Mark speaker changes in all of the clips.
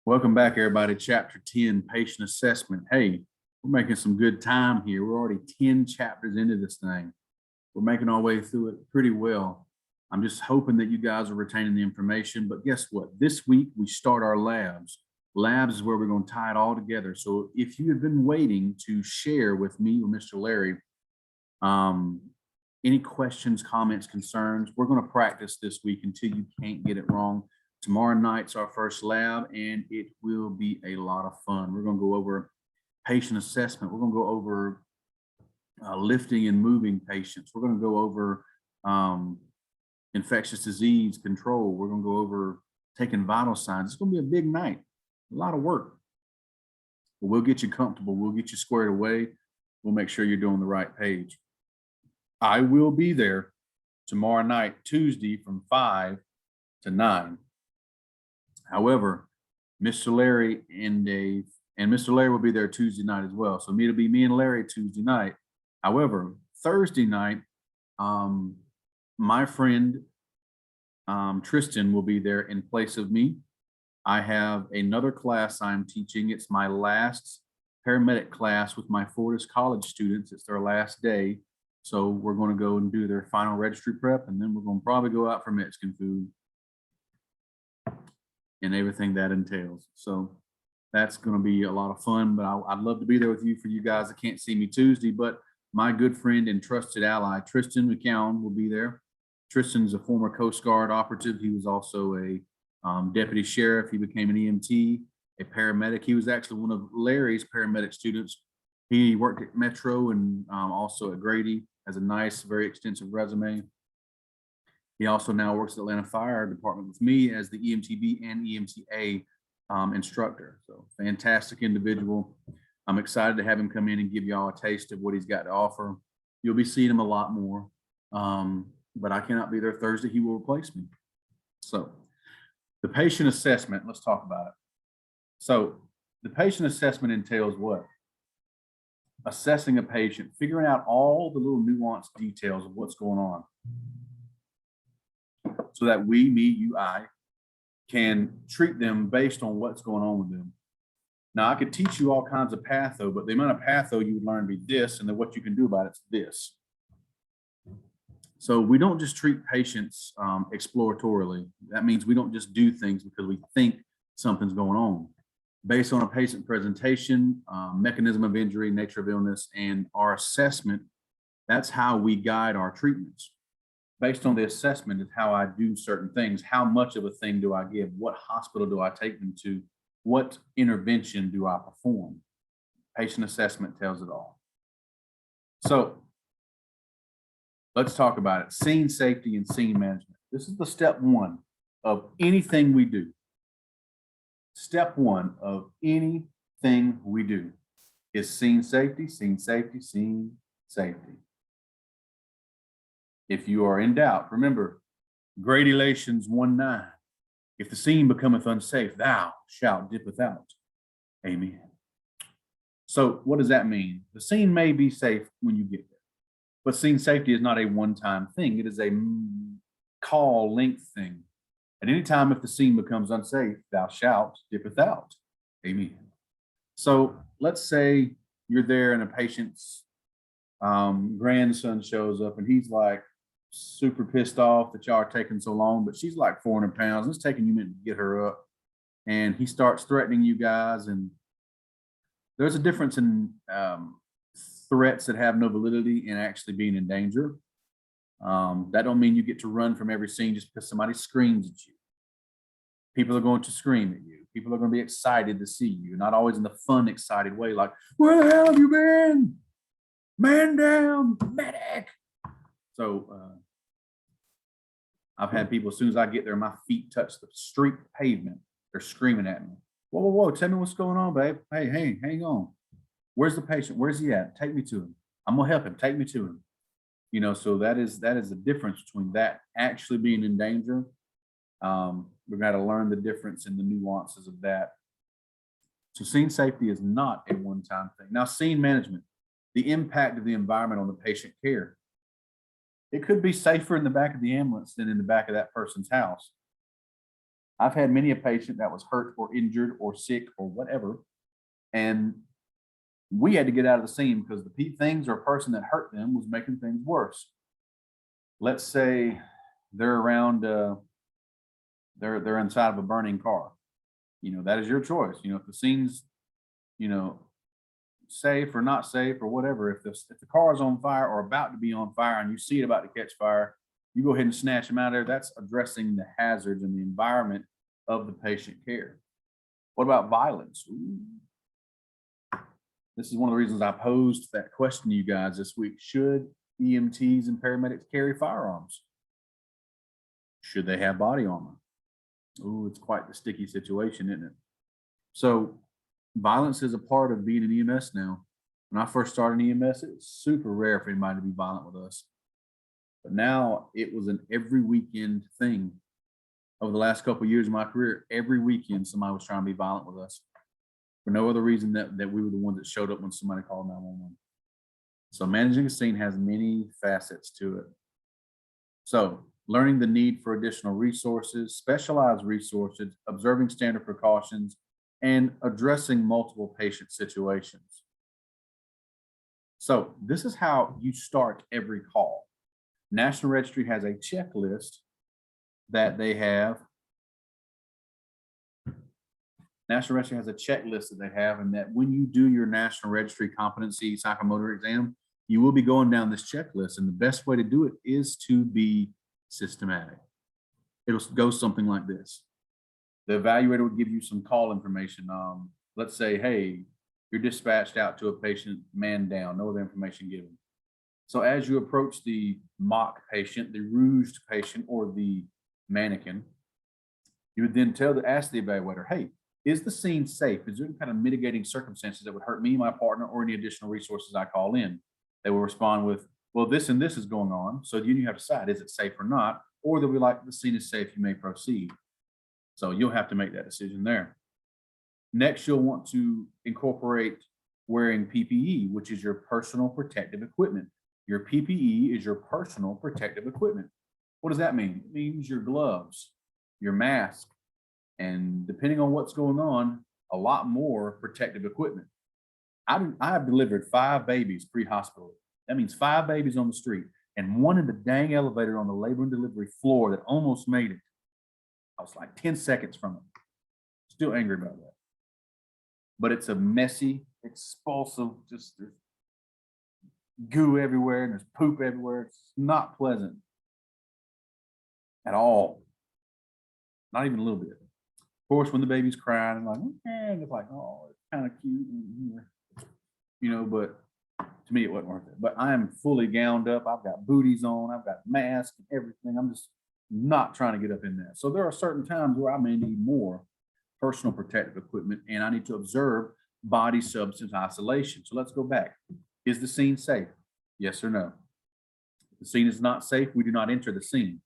Speaker 1: Welcome back, everybody. Chapter 10, patient assessment. Hey, we're making some good time here. We're already 10 chapters into this thing. We're making our way through it pretty well. I'm just hoping that you guys are retaining the information. But guess what? This week, we start our labs. Labs is where we're going to tie it all together. So if you have been waiting to share with me or Mr. Larry, any questions, comments, concerns, we're going to practice this week until you can't get it wrong. Tomorrow night's our first lab, and it will be a lot of fun. We're going to go over patient assessment. We're going to go over lifting and moving patients. We're going to go over infectious disease control. We're going to go over taking vital signs. It's going to be a big night, a lot of work. But we'll get you comfortable. We'll get you squared away. We'll make sure you're doing the right page. I will be there tomorrow night, Tuesday, from 5 to 9. However, Mr. Larry and Dave, and Mr. Larry will be there Tuesday night as well. So it'll be me and Larry Tuesday night. However, Thursday night, my friend Tristan will be there in place of me. I have another class I'm teaching. It's my last paramedic class with my Fortis College students. It's their last day. So we're going to go and do their final registry prep, and then we're going to probably go out for Mexican food and everything that entails. So that's going to be a lot of fun, but I'd love to be there with you for you guys that can't see me Tuesday. But my good friend and trusted ally, Tristan McCown, will be there. Tristan's a former Coast Guard operative. He was also a deputy sheriff. He became an EMT, a paramedic. He was actually one of Larry's paramedic students. He worked at Metro and also at Grady, has a nice, very extensive resume. He also now works at Atlanta Fire Department with me as the EMT B and EMT A instructor. So fantastic individual. I'm excited to have him come in and give y'all a taste of what he's got to offer. You'll be seeing him a lot more, but I cannot be there Thursday. He will replace me. So the patient assessment, let's talk about it. So the patient assessment entails what? Assessing a patient, figuring out all the little nuanced details of what's going on, so that we, me, you, I, can treat them based on what's going on with them. Now, I could teach you all kinds of patho, but the amount of patho you would learn would be this, and then what you can do about it is this. So we don't just treat patients exploratorily. That means we don't just do things because we think something's going on. Based on a patient presentation, mechanism of injury, nature of illness, and our assessment, that's how we guide our treatments. Based on the assessment is how I do certain things. How much of a thing do I give? What hospital do I take them to? What intervention do I perform? Patient assessment tells it all. So let's talk about it. Scene safety and scene management. This is the step one of anything we do. Step one of anything we do is scene safety, scene safety, scene safety. If you are in doubt, remember, Gradations 1:9. If the scene becometh unsafe, thou shalt dippeth out. Amen. So what does that mean? The scene may be safe when you get there, but scene safety is not a one-time thing. It is a call length thing. At any time, if the scene becomes unsafe, thou shalt dippeth out. Amen. So let's say you're there and a patient's grandson shows up and he's like, super pissed off that y'all are taking so long, but she's like 400 pounds. And it's taking you a minute to get her up. And he starts threatening you guys. And there's a difference in threats that have no validity and actually being in danger. That don't mean you get to run from every scene just because somebody screams at you. People are going to scream at you. People are going to be excited to see you. Not always in the fun, excited way, like, where the hell have you been? Man down, medic. So I've had people, as soon as I get there, my feet touch the street pavement, they're screaming at me. Whoa, whoa, whoa, tell me what's going on, babe. Hey, hang on. Where's the patient? Where's he at? Take me to him. I'm gonna help him. Take me to him. You know, so that is the difference between that actually being in danger. We've got to learn the difference in the nuances of that. So scene safety is not a one-time thing. Now, scene management, the impact of the environment on the patient care. It could be safer in the back of the ambulance than in the back of that person's house. I've had many a patient that was hurt or injured or sick or whatever, and we had to get out of the scene because the things or person that hurt them was making things worse. Let's say they're around, they're inside of a burning car. That is your choice. If the scene's, you know, safe or not safe or whatever, if the car is on fire or about to be on fire and you see it about to catch fire, you go ahead and snatch them out of there. That's addressing the hazards and the environment of the patient care. What about violence? Ooh. This is one of the reasons I posed that question to you guys this week. Should EMTs and paramedics carry firearms? Should they have body armor? Oh, it's quite the sticky situation, isn't it? So violence is a part of being an EMS now. When I first started in EMS, it was super rare for anybody to be violent with us. But now it was an every weekend thing. Over the last couple of years of my career, every weekend somebody was trying to be violent with us for no other reason that we were the ones that showed up when somebody called 911. So managing a scene has many facets to it. So learning the need for additional resources, specialized resources, observing standard precautions, and addressing multiple patient situations. So this is how you start every call. National Registry has a checklist that they have. National Registry has a checklist that they have, and that when you do your National Registry competency psychomotor exam, you will be going down this checklist. And the best way to do it is to be systematic. It'll go something like this. The evaluator will give you some call information. Let's say, hey, you're dispatched out to a patient, man down, no other information given. So as you approach the mock patient, the rouged patient, or the mannequin, you would then ask the evaluator, hey, is the scene safe? Is there any kind of mitigating circumstances that would hurt me, my partner, or any additional resources I call in? They will respond with, well, this and this is going on. So you have to decide, is it safe or not? Or they'll be like, the scene is safe, you may proceed. So you'll have to make that decision there. Next, you'll want to incorporate wearing PPE, which is your personal protective equipment. Your PPE is your personal protective equipment. What does that mean? It means your gloves, your mask, and depending on what's going on, a lot more protective equipment. I have delivered 5 babies pre-hospital. That means 5 babies on the street and one in the dang elevator on the labor and delivery floor that almost made it. I was like 10 seconds from it. Still angry about that. But it's a messy, expulsive, just there's goo everywhere and there's poop everywhere. It's not pleasant at all. Not even a little bit. Of course, when the baby's crying, I'm like, and it's like, oh, it's kind of cute, but to me, it wasn't worth it. But I am fully gowned up. I've got booties on. I've got masks and everything. I'm just not trying to get up in that. So there are certain times where I may need more personal protective equipment, and I need to observe body substance isolation. So let's go back. Is the scene safe? Yes or no? If the scene is not safe, we do not enter the scene.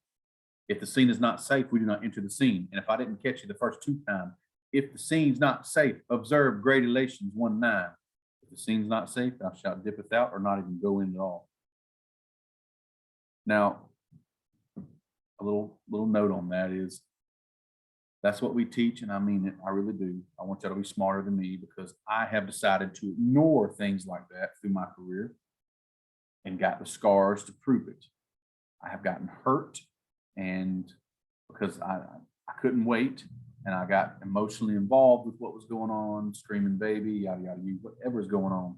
Speaker 1: If the scene is not safe, we do not enter the scene. And if I didn't catch you the first 2 times, if the scene's not safe, observe grade relations 1-9. If the scene's not safe, thou shalt dippeth out or not even go in at all. Now, a little note on that is that's what we teach, and I mean it. I really do. I want y'all to be smarter than me because I have decided to ignore things like that through my career and got the scars to prove it. I have gotten hurt, and because I couldn't wait, and I got emotionally involved with what was going on, screaming baby, yada, yada, whatever is going on.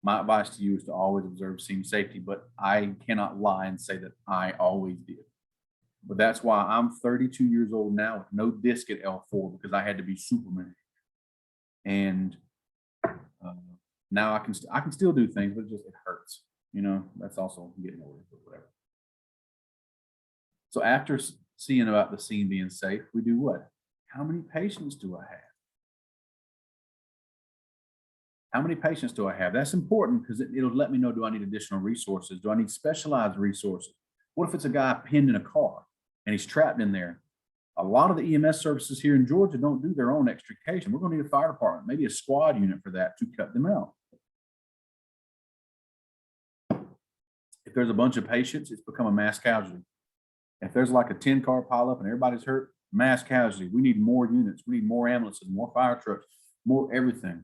Speaker 1: My advice to you is to always observe scene safety, but I cannot lie and say that I always did. But that's why I'm 32 years old now with no disc at L4 because I had to be Superman. And now I can still do things, but it hurts. That's also getting older, but whatever. So after seeing about the scene being safe, we do what? How many patients do I have? How many patients do I have? That's important because it'll let me know, do I need additional resources? Do I need specialized resources? What if it's a guy pinned in a car and he's trapped in there? A lot of the EMS services here in Georgia don't do their own extrication. We're going to need a fire department, maybe a squad unit for that to cut them out. If there's a bunch of patients, it's become a mass casualty. If there's like a 10-car pileup and everybody's hurt, mass casualty. We need more units. We need more ambulances, more fire trucks, more everything.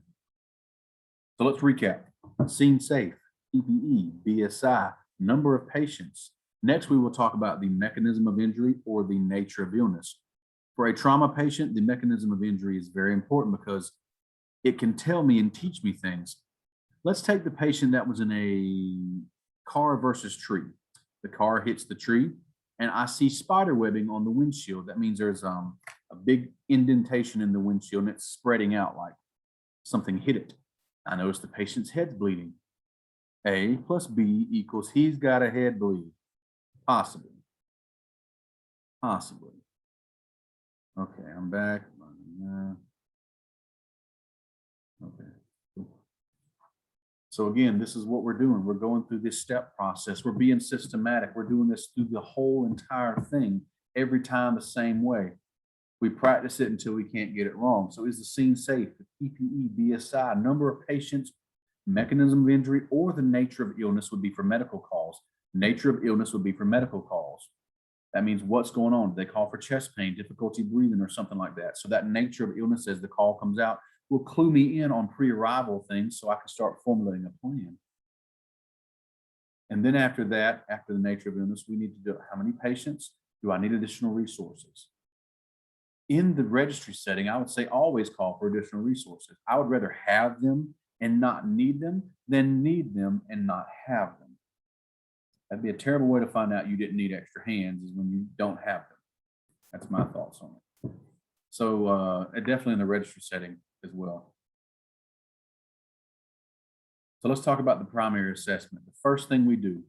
Speaker 1: So let's recap. Scene safe, PPE, BSI, number of patients. Next, we will talk about the mechanism of injury or the nature of illness. For a trauma patient, the mechanism of injury is very important because it can tell me and teach me things. Let's take the patient that was in a car versus tree. The car hits the tree and I see spider webbing on the windshield. That means there's a big indentation in the windshield and it's spreading out like something hit it. I notice the patient's head's bleeding. A plus B equals he's got a head bleed. Possibly. Possibly. Okay, I'm back. Okay. So again, this is what we're doing. We're going through this step process. We're being systematic. We're doing this through the whole entire thing, every time the same way. We practice it until we can't get it wrong. So is the scene safe? The PPE, BSI, number of patients, mechanism of injury, or the nature of illness would be for medical calls. Nature of illness would be for medical calls. That means what's going on. They call for chest pain, difficulty breathing, or something like that. So that nature of illness, as the call comes out, will clue me in on pre-arrival things so I can start formulating a plan. And then after that, after the nature of illness, we need to do how many patients? Do I need additional resources? In the registry setting, I would say always call for additional resources. I would rather have them and not need them than need them and not have them. That'd be a terrible way to find out you didn't need extra hands, is when you don't have them. That's my thoughts on it. So definitely in the registry setting as well. So let's talk about the primary assessment. The first thing we do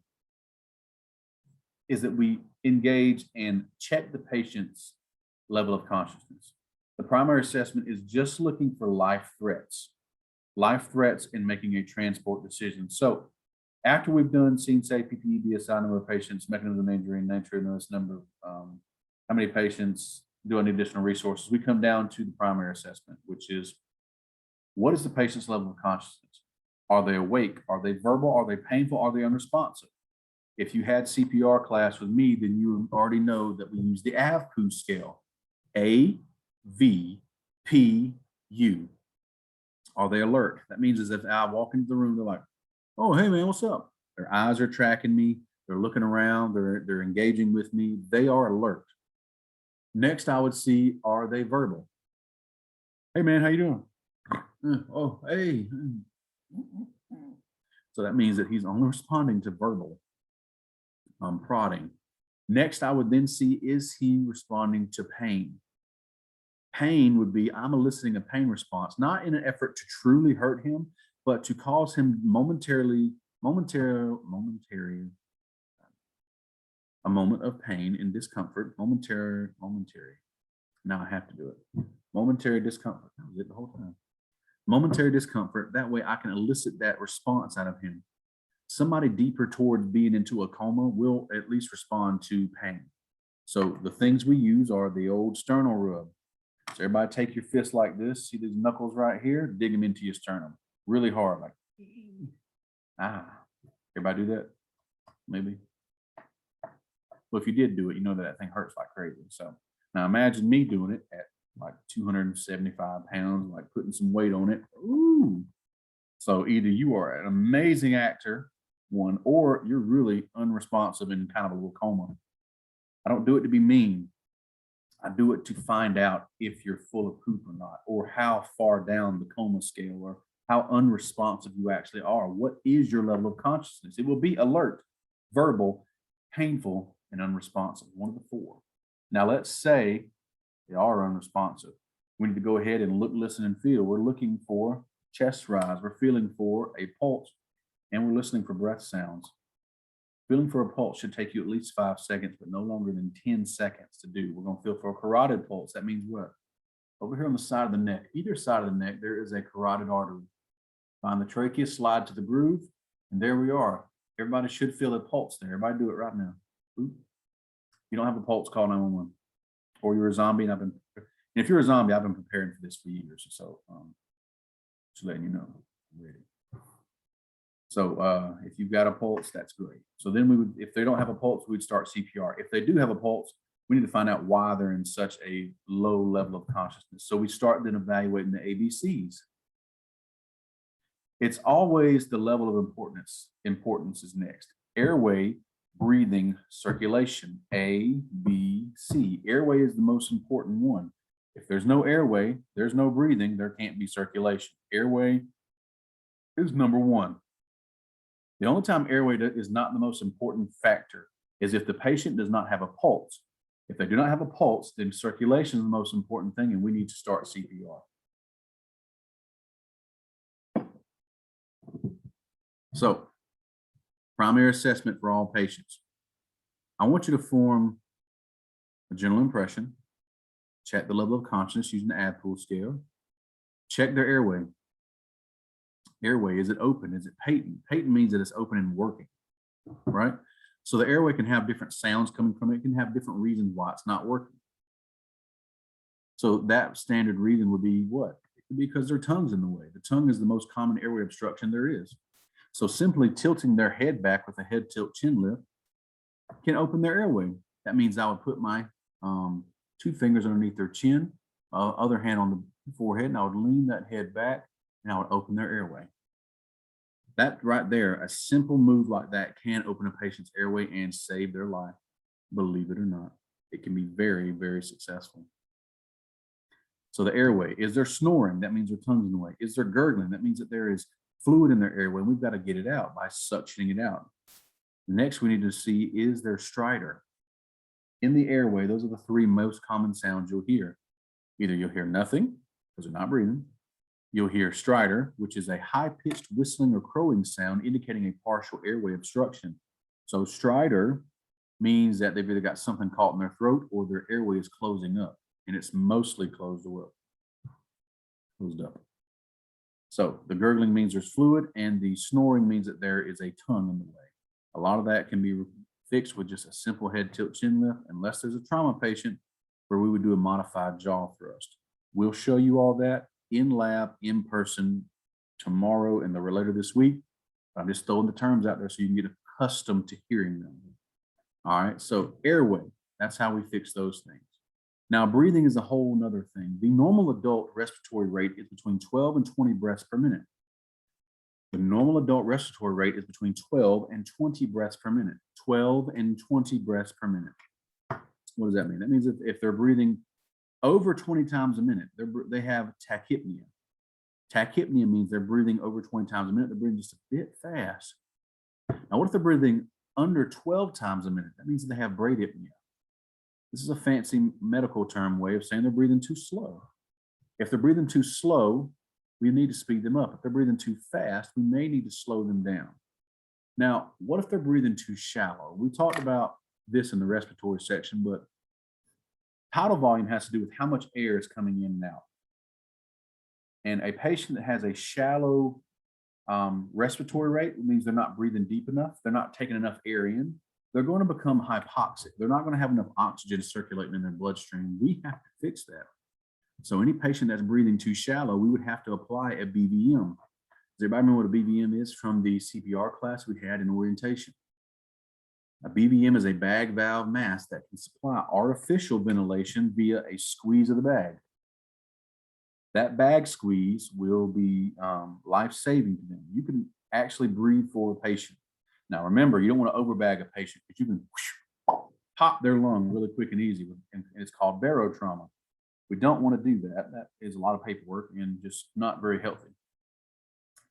Speaker 1: is that we engage and check the patient's level of consciousness. The primary assessment is just looking for life threats in making a transport decision. So after we've done scene safe, PPE, BSI, number of patients, mechanism of injury, nature of illness, number of how many patients, do I need additional resources, we come down to the primary assessment, which is what is the patient's level of consciousness? Are they awake? Are they verbal? Are they painful? Are they unresponsive? If you had CPR class with me, then you already know that we use the AVPU scale. A, V, P, U. Are they alert? That means as if I walk into the room, they're like, oh, hey man, what's up? Their eyes are tracking me. They're looking around. They're engaging with me. They are alert. Next, I would see, are they verbal? Hey man, how you doing? Oh, hey. So that means that he's only responding to verbal prodding. Next, I would then see, is he responding to pain? Pain would be, I'm eliciting a pain response, not in an effort to truly hurt him, but to cause him a moment of pain and discomfort, momentary. Now I have to do it. Momentary discomfort. That was it the whole time. Momentary discomfort. That way I can elicit that response out of him. Somebody deeper towards being into a coma will at least respond to pain. So the things we use are the old sternal rub. So everybody take your fist like this. See these knuckles right here? Dig them into your sternum really hard, like Everybody do that? Maybe. Well, if you did do it, you know that thing hurts like crazy. So now imagine me doing it at like 275 pounds, like putting some weight on it. Ooh. So either you are an amazing actor, one, or you're really unresponsive and kind of a little coma. I don't do it to be mean. I do it to find out if you're full of poop or not, or how far down the coma scale, or how unresponsive you actually are. What is your level of consciousness? It will be alert, verbal, painful, and unresponsive, one of the four. Now let's say they are unresponsive. We need to go ahead and look, listen, and feel. We're looking for chest rise. We're feeling for a pulse, and we're listening for breath sounds. Feeling for a pulse should take you at least 5 seconds, but no longer than 10 seconds to do. We're going to feel for a carotid pulse. That means what? Over here on the side of the neck, either side of the neck, there is a carotid artery. Find the trachea, slide to the groove, and there we are. Everybody should feel a pulse there. Everybody do it right now. If you don't have a pulse, call 911. Or you're a zombie, and if you're a zombie, I've been preparing for this for years. So just letting you know, I'm ready. So if you've got a pulse, that's great. So then we would, if they don't have a pulse, we'd start CPR. If they do have a pulse, We need to find out why they're in such a low level of consciousness. So we start then evaluating the ABCs. It's always the level of importance. Importance is next. Airway, breathing, circulation, A, B, C. Airway is the most important one. If there's no airway, there's no breathing, there can't be circulation. Airway is number one. The only time airway is not the most important factor is if the patient does not have a pulse. If they do not have a pulse, then circulation is the most important thing, and we need to start CPR. So, primary assessment for all patients. I want you to form a general impression, check the level of consciousness using the ADPOOL scale, check their airway. Airway, is it open? Is it patent? Patent means that it's open and working, right? So the airway can have different sounds coming from it. It can have different reasons why it's not working. So that standard reason would be what? It could be because their tongue's in the way. The tongue is the most common airway obstruction there is. So simply tilting their head back with a head tilt chin lift can open their airway. That means I would put my 2 fingers underneath their chin, other hand on the forehead, and I would lean that head back and I would open their airway. That right there, a simple move like that can open a patient's airway and save their life. Believe it or not, it can be very, very successful. So the airway, is there snoring? That means their tongue's in the way. Is there gurgling? That means that there is fluid in their airway. We've got to get it out by suctioning it out. Next, we need to see, is there stridor? In the airway, those are the 3 most common sounds you'll hear. Either you'll hear nothing, because they're not breathing. You'll hear stridor, which is a high-pitched whistling or crowing sound indicating a partial airway obstruction. So stridor means that they've either got something caught in their throat or their airway is closing up, and it's mostly closed up. So the gurgling means there's fluid, and the snoring means that there is a tongue in the way. A lot of that can be fixed with just a simple head tilt chin lift, unless there's a trauma patient where we would do a modified jaw thrust. We'll show you all that in lab, in person, tomorrow and later this week. I'm just throwing the terms out there so you can get accustomed to hearing them. All right, so airway, that's how we fix those things. Now, breathing is a whole nother thing. The normal adult respiratory rate is between 12 and 20 breaths per minute. The normal adult respiratory rate is between 12 and 20 breaths per minute. 12 and 20 breaths per minute. What does that mean? That means if they're breathing over 20 times a minute, they have tachypnea. Tachypnea means they're breathing over 20 times a minute. They're breathing just a bit fast. Now, what if they're breathing under 12 times a minute? That means that they have bradypnea. This is a fancy medical term way of saying they're breathing too slow. If they're breathing too slow, we need to speed them up. If they're breathing too fast, we may need to slow them down. Now, what if they're breathing too shallow? We talked about this in the respiratory section, but tidal volume has to do with how much air is coming in and out. And a patient that has a shallow respiratory rate means they're not breathing deep enough. They're not taking enough air in. They're going to become hypoxic. They're not going to have enough oxygen circulating in their bloodstream. We have to fix that. So any patient that's breathing too shallow, we would have to apply a BVM. Does everybody remember what a BVM is from the CPR class we had in orientation? A BVM is a bag valve mask that can supply artificial ventilation via a squeeze of the bag. That bag squeeze will be life-saving to them. You can actually breathe for a patient. Now, remember, you don't want to overbag a patient because you can pop their lung really quick and easy, and it's called barotrauma. We don't want to do that. That is a lot of paperwork and just not very healthy.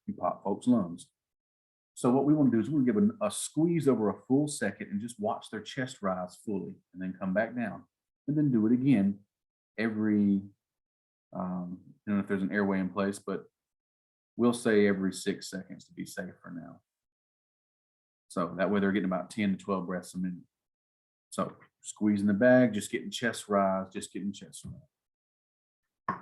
Speaker 1: You pop folks' lungs. So what we want to do is we're going to give a squeeze over a full second and just watch their chest rise fully and then come back down. And then do it again every, I don't know if there's an airway in place, but we'll say every 6 seconds to be safe for now. So that way they're getting about 10 to 12 breaths a minute. So squeezing the bag, just getting chest rise, just getting chest rise.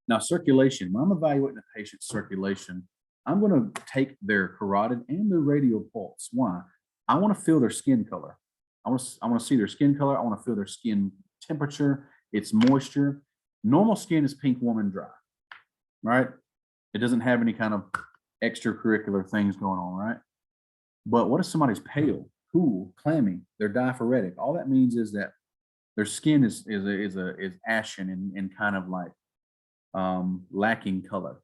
Speaker 1: Now circulation, when I'm evaluating a patient's circulation, I'm going to take their carotid and their radial pulse. Why? I want to feel their skin color. I want to see their skin color. I want to feel their skin temperature, its moisture. Normal skin is pink, warm, and dry, right? It doesn't have any kind of extracurricular things going on, right? But what if somebody's pale, cool, clammy, they're diaphoretic? All that means is that Their skin is ashen and kind of like lacking color.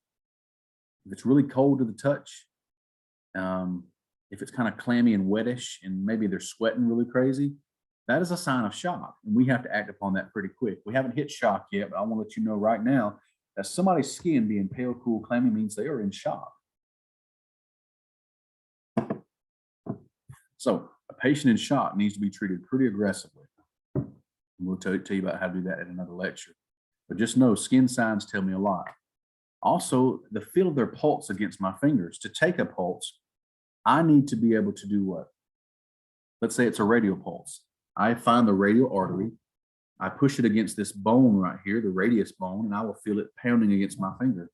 Speaker 1: If it's really cold to the touch, um, if it's kind of clammy and wettish, and maybe they're sweating really crazy, that is a sign of shock, and we have to act upon that pretty quick. We haven't hit shock yet, but I want to let you know right now that somebody's skin being pale, cool, clammy means they are in shock. So a patient in shock needs to be treated pretty aggressively. We'll tell you about how to do that in another lecture. But just know skin signs tell me a lot. Also, the feel of their pulse against my fingers. To take a pulse, I need to be able to do what? Let's say it's a radial pulse. I find the radial artery. I push it against this bone right here, the radius bone, and I will feel it pounding against my finger.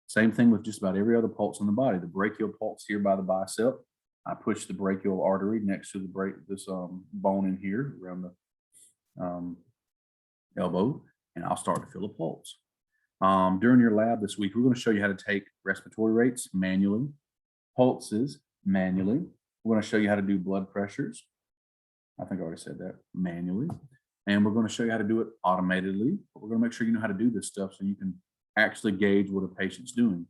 Speaker 1: Same thing with just about every other pulse in the body. The brachial pulse here by the bicep. I push the brachial artery next to this bone in here around the elbow, and I'll start to feel a pulse. During your lab this week, we're going to show you how to take respiratory rates manually, pulses manually. We're going to show you how to do blood pressures. I think I already said that, manually. And we're going to show you how to do it automatedly. But we're going to make sure you know how to do this stuff so you can actually gauge what a patient's doing.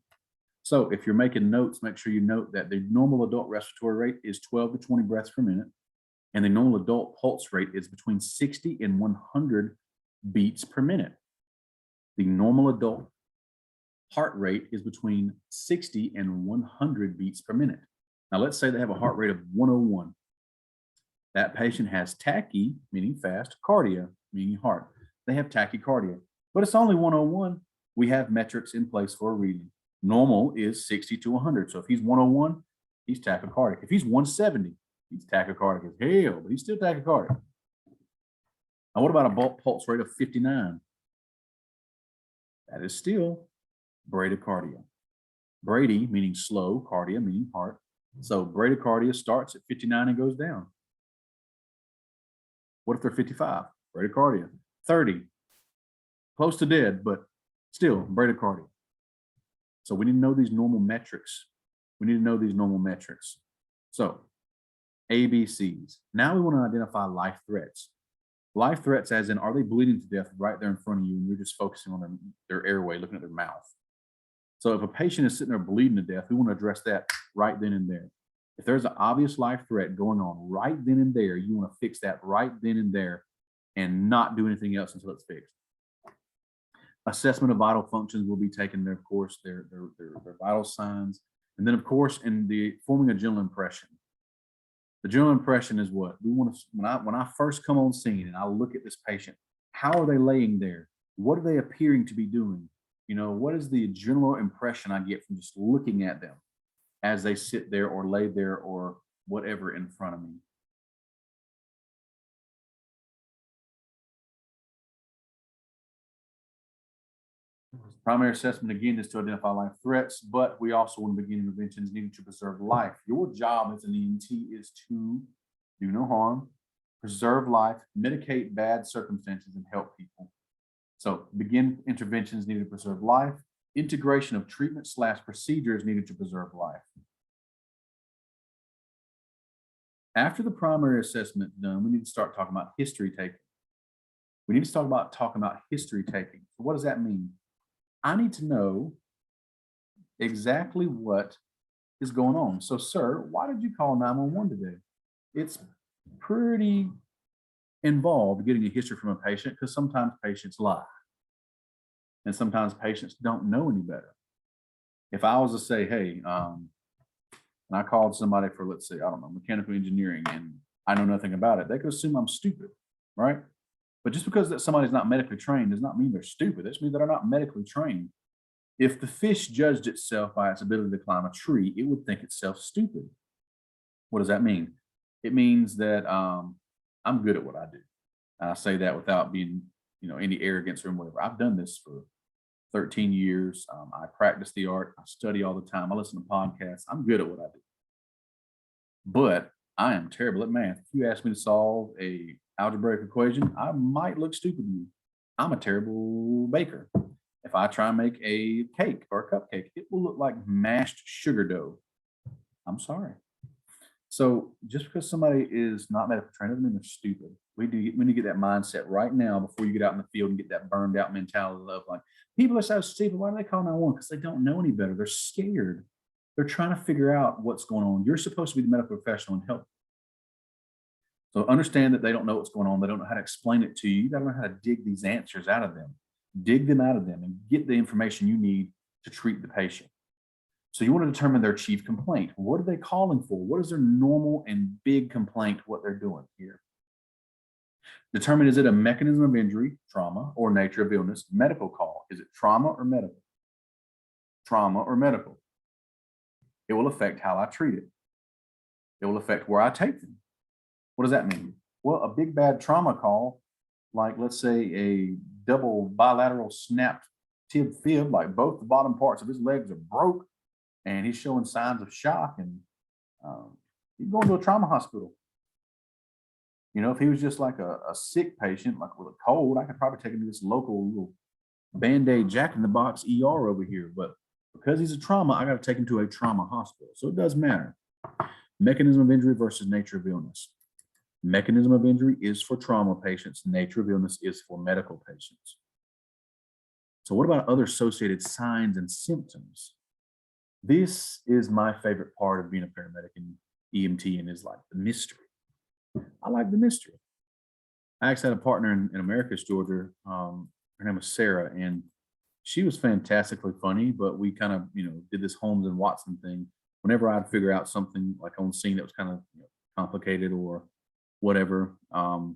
Speaker 1: So if you're making notes, make sure you note that the normal adult respiratory rate is 12 to 20 breaths per minute. And the normal adult pulse rate is between 60 and 100 beats per minute. The normal adult heart rate is between 60 and 100 beats per minute. Now, let's say they have a heart rate of 101. That patient has tachy, meaning fast, cardia, meaning heart. They have tachycardia, but it's only 101. We have metrics in place for a reading. Normal is 60 to 100. So if he's 101, he's tachycardic. If he's 170, he's tachycardic as hell, but he's still tachycardic. Now, what about a pulse rate of 59? That is still bradycardia. Brady meaning slow, cardia meaning heart. So bradycardia starts at 59 and goes down. What if they're 55? Bradycardia. 30, close to dead, but still bradycardia. So we need to know these normal metrics. We need to know these normal metrics. So ABCs. Now we want to identify life threats. Life threats as in, are they bleeding to death right there in front of you and you're just focusing on their airway, looking at their mouth? So if a patient is sitting there bleeding to death, we want to address that right then and there. If there's an obvious life threat going on right then and there, you want to fix that right then and there and not do anything else until it's fixed. Assessment of vital functions will be taken there, of course, their vital signs. And then, of course, in the forming a general impression. The general impression is what? We want to, when I first come on scene and I look at this patient, how are they laying there? What are they appearing to be doing? You know, what is the general impression I get from just looking at them as they sit there or lay there or whatever in front of me? Primary assessment, again, is to identify life threats, but we also want to begin interventions needed to preserve life. Your job as an EMT is to do no harm, preserve life, mitigate bad circumstances, and help people. So begin interventions needed to preserve life, integration of treatment/procedures needed to preserve life. After the primary assessment done, we need to start talking about history taking. We need to start talking about history taking. So what does that mean? I need to know exactly what is going on. So, sir, why did you call 911 today? It's pretty involved getting a history from a patient because sometimes patients lie. And sometimes patients don't know any better. If I was to say, hey, and I called somebody for, let's say, I don't know, mechanical engineering, and I know nothing about it, they could assume I'm stupid, right? But just because that somebody's not medically trained does not mean they're stupid. That just means they're not medically trained. If the fish judged itself by its ability to climb a tree, it would think itself stupid. What does that mean? It means that I'm good at what I do. And I say that without being, any arrogance or whatever. I've done this for 13 years. I practice the art. I study all the time. I listen to podcasts. I'm good at what I do. But I am terrible at math. If you ask me to solve a algebraic equation, I might look stupid to you. I'm a terrible baker. If I try and make a cake or a cupcake, it will look like mashed sugar dough. I'm sorry. So just because somebody is not medical trained doesn't mean they're stupid. We need to get that mindset right now before you get out in the field and get that burned out mentality of like, people are so stupid. Why do they call 911? Because they don't know any better. They're scared. They're trying to figure out what's going on. You're supposed to be the medical professional and help. So understand that they don't know what's going on. They don't know how to explain it to you. You got to learn how to dig these answers out of them, dig them out of them, and get the information you need to treat the patient. So you want to determine their chief complaint. What are they calling for? What is their normal and big complaint, what they're doing here? Determine, is it a mechanism of injury, trauma, or nature of illness? Medical call. Is it trauma or medical? Trauma or medical? It will affect how I treat it. It will affect where I take them. What does that mean? Well, a big bad trauma call, like let's say a double bilateral snapped tib fib, like both the bottom parts of his legs are broke and he's showing signs of shock, and he's going to a trauma hospital. You know, if he was just like a sick patient, like with a cold, I could probably take him to this local little Band-Aid Jack in the Box ER over here. But because he's a trauma, I got to take him to a trauma hospital. So it does matter. Mechanism of injury versus nature of illness. Mechanism of injury is for trauma patients. Nature of illness is for medical patients. So what about other associated signs and symptoms? This is my favorite part of being a paramedic and EMT, and is like the mystery. I like the mystery. I actually had a partner in Americus, Georgia. Her name was Sarah, and she was fantastically funny, but we kind of, did this Holmes and Watson thing. Whenever I'd figure out something like on scene that was kind of complicated or whatever, and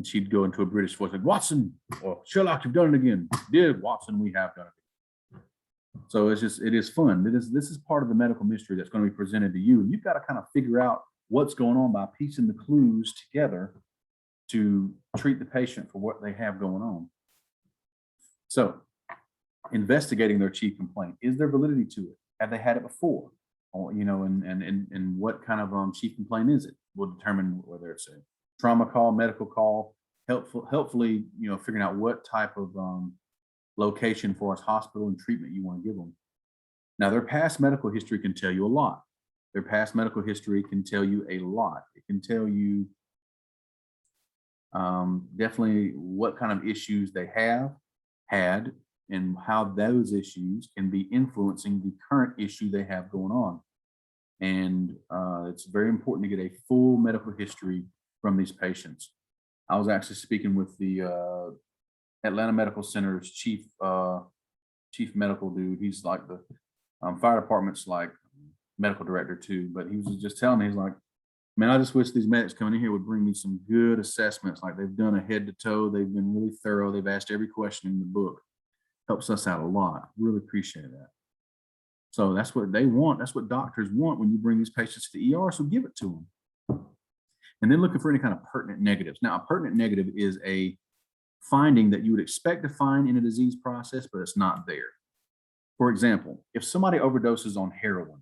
Speaker 1: she'd go into a British voice like, Watson, or Sherlock, you've done it again. Did Watson, we have done it. So it is fun. This is part of the medical mystery that's going to be presented to you. And you've got to kind of figure out what's going on by piecing the clues together to treat the patient for what they have going on. So investigating their chief complaint. Is there validity to it? Have they had it before? Or, and what kind of chief complaint is it? Will determine whether it's a trauma call, medical call, helpfully, figuring out what type of location for us, hospital and treatment you want to give them. Now, their past medical history can tell you a lot. Their past medical history can tell you a lot. It can tell you definitely what kind of issues they have had and how those issues can be influencing the current issue they have going on. And it's very important to get a full medical history from these patients. I was actually speaking with the Atlanta Medical Center's chief medical dude. He's like the fire department's like medical director too, but he was just telling me, he's like, man, I just wish these medics coming in here would bring me some good assessments. Like, they've done a head to toe. They've been really thorough. They've asked every question in the book. Helps us out a lot. Really appreciate that. So that's what they want. That's what doctors want when you bring these patients to the ER. So give it to them. And then looking for any kind of pertinent negatives. Now, a pertinent negative is a finding that you would expect to find in a disease process, but it's not there. For example, if somebody overdoses on heroin,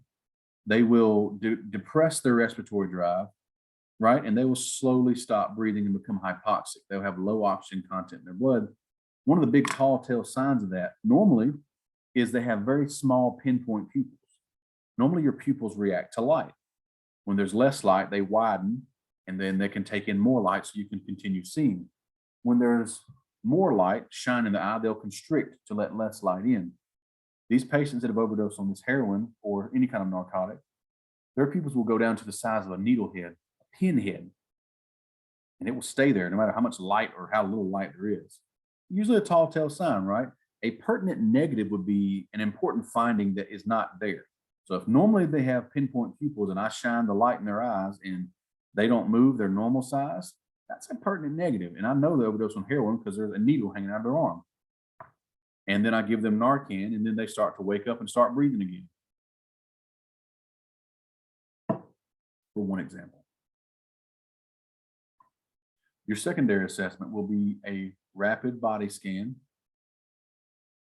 Speaker 1: they will depress their respiratory drive, right? And they will slowly stop breathing and become hypoxic. They'll have low oxygen content in their blood. One of the big tall tale signs of that normally is they have very small pinpoint pupils. Normally your pupils react to light. When there's less light, they widen, and then they can take in more light so you can continue seeing. When there's more light shine in the eye, they'll constrict to let less light in. These patients that have overdosed on this heroin or any kind of narcotic, their pupils will go down to the size of a needle head, a pin head, and it will stay there no matter how much light or how little light there is. Usually a tall tale sign, right? A pertinent negative would be an important finding that is not there. So if normally they have pinpoint pupils and I shine the light in their eyes and they don't move their normal size, that's a pertinent negative. And I know they overdose on heroin because there's a needle hanging out of their arm. And then I give them Narcan, and then they start to wake up and start breathing again. For one example. Your secondary assessment will be a rapid body scan,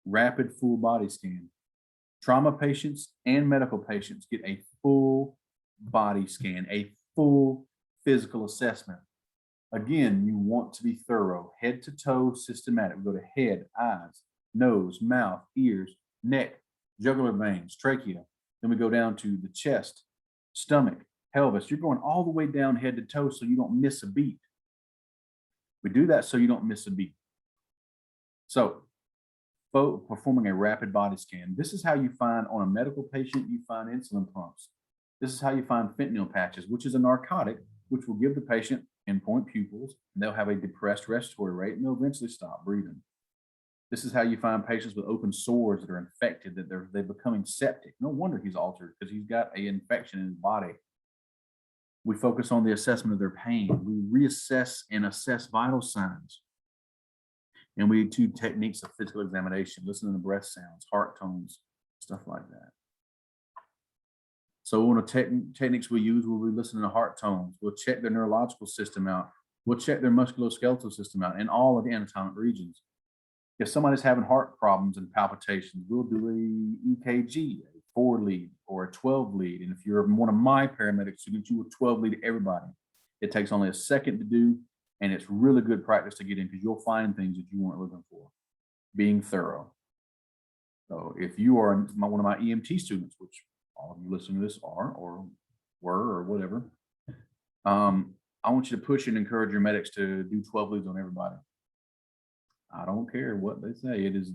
Speaker 1: rapid full body scan. Trauma patients and medical patients get a full body scan, a full physical assessment. Again, you want to be thorough, head to toe, systematic. We go to head, eyes, nose, mouth, ears, neck, jugular veins, trachea. Then we go down to the chest, stomach, pelvis. You're going all the way down head to toe so you don't miss a beat. We do that so you don't miss a beat. So performing a rapid body scan. This is how you find on a medical patient, you find insulin pumps. This is how you find fentanyl patches, which is a narcotic, which will give the patient endpoint pupils, and they'll have a depressed respiratory rate, and they'll eventually stop breathing. This is how you find patients with open sores that are infected, that they're becoming septic. No wonder he's altered, because he's got an infection in his body. We focus on the assessment of their pain. We reassess and assess vital signs. And we do techniques of physical examination, listening to breath sounds, heart tones, stuff like that. So one of the techniques we use, we'll be listening to heart tones. We'll check their neurological system out. We'll check their musculoskeletal system out in all of the anatomic regions. If somebody's having heart problems and palpitations, we'll do a EKG, a 4 lead or a 12 lead. And if you're one of my paramedic students, you will 12 lead everybody. It takes only a second to do, and it's really good practice to get in, because you'll find things that you weren't looking for. Being thorough. So if you are one of my EMT students, which all of you listening to this are or were or whatever, I want you to push and encourage your medics to do 12 leads on everybody. I don't care what they say. It is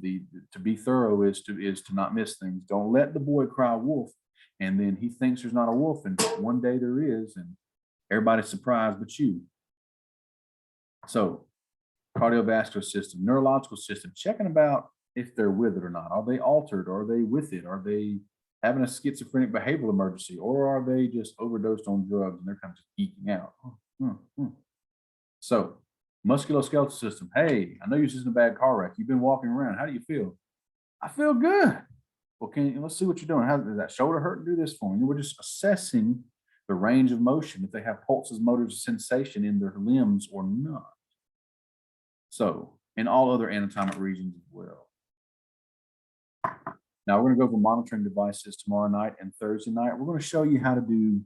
Speaker 1: to be thorough is to not miss things. Don't let the boy cry wolf, and then he thinks there's not a wolf, and one day there is, and everybody's surprised but you. So cardiovascular system, neurological system, checking about if they're with it or not. Are they altered? Are they with it? Are they having a schizophrenic behavioral emergency, or are they just overdosed on drugs and they're kind of just geeking out? So musculoskeletal system. Hey, I know you're just in a bad car wreck. You've been walking around. How do you feel? I feel good. Well, let's see what you're doing. How does that shoulder hurt? Do this for me. We're just assessing the range of motion, if they have pulses, motors, sensation in their limbs or not. So, in all other anatomic regions as well. Now, we're going to go over monitoring devices tomorrow night and Thursday night. We're going to show you how to do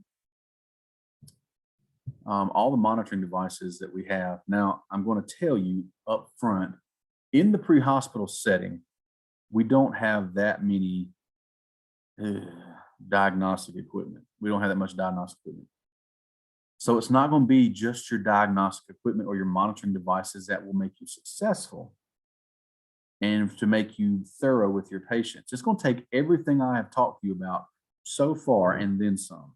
Speaker 1: all the monitoring devices that we have. Now, I'm going to tell you up front, in the pre-hospital setting, we don't have that many diagnostic equipment. We don't have that much diagnostic equipment. So it's not going to be just your diagnostic equipment or your monitoring devices that will make you successful and to make you thorough with your patients. It's going to take everything I have talked to you about so far and then some.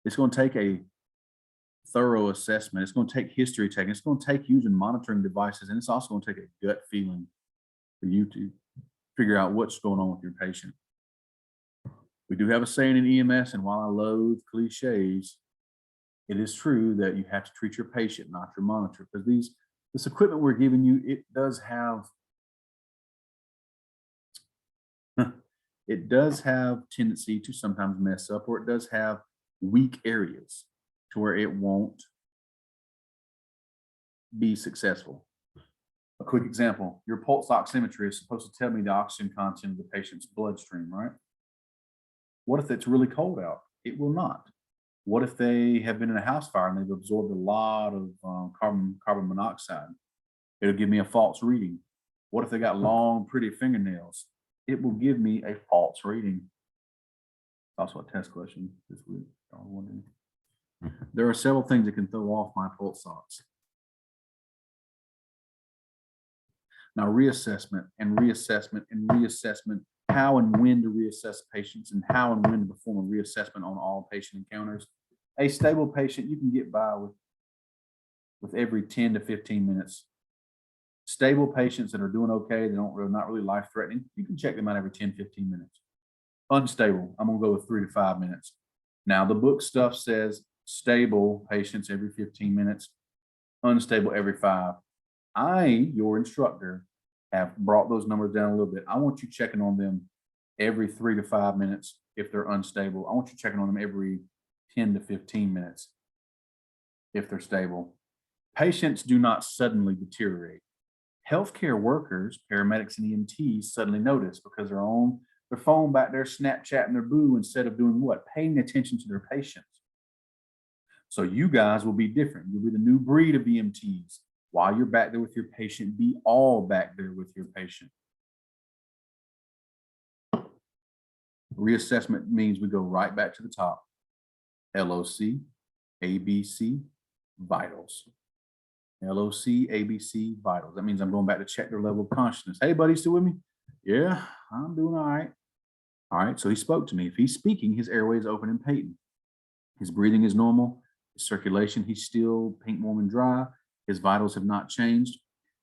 Speaker 1: It's going to take a thorough assessment. It's going to take history taking. It's going to take using monitoring devices, and it's also going to take a gut feeling for you to figure out what's going on with your patient. We do have a saying in EMS, and while I loathe cliches, it is true that you have to treat your patient, not your monitor, because this equipment we're giving you, it does have tendency to sometimes mess up, or it does have weak areas to where it won't be successful. A quick example, your pulse oximetry is supposed to tell me the oxygen content of the patient's bloodstream, right? What if it's really cold out? It will not. What if they have been in a house fire and they've absorbed a lot of carbon monoxide? It'll give me a false reading. What if they got long, pretty fingernails? It will give me a false reading. Also a test question this week. There are several things that can throw off my pulse ox. Now, reassessment and reassessment and reassessment, how and when to reassess patients and how and when to perform a reassessment on all patient encounters. A stable patient you can get by with every 10 to 15 minutes. Stable patients that are doing okay, they're not really life-threatening, you can check them out every 10, 15 minutes. Unstable, I'm going to go with 3 to 5 minutes. Now, the book stuff says stable patients every 15 minutes, unstable every 5. Your instructor, have brought those numbers down a little bit. I want you checking on them every 3 to 5 minutes if they're unstable. I want you checking on them every 10 to 15 minutes if they're stable. Patients do not suddenly deteriorate. Healthcare workers, paramedics and EMTs suddenly notice because they're on their phone back there Snapchatting their boo instead of doing what? Paying attention to their patients. So you guys will be different. You'll be the new breed of EMTs. While you're back there with your patient, be all back there with your patient. Reassessment means we go right back to the top. LOC, ABC, vitals. LOC, ABC, vitals. That means I'm going back to check their level of consciousness. Hey, buddy, still with me? Yeah, I'm doing all right. All right, so he spoke to me. If he's speaking, his airway is open and patent. His breathing is normal. His circulation, he's still pink, warm, and dry. His vitals have not changed.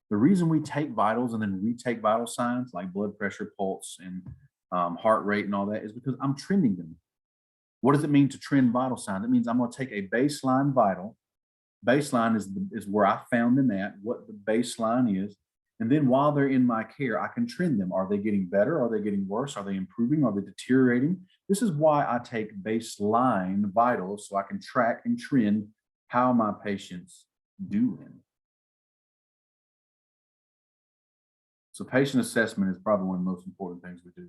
Speaker 1: The reason we take vitals and then retake vital signs like blood pressure, pulse, and heart rate and all that is because I'm trending them. What does it mean to trend vital signs? It means I'm going to take a baseline vital. Baseline is where I found them at, what the baseline is. And then while they're in my care, I can trend them. Are they getting better? Are they getting worse? Are they improving? Are they deteriorating? This is why I take baseline vitals so I can track and trend how my patients doing. So patient assessment is probably one of the most important things we do.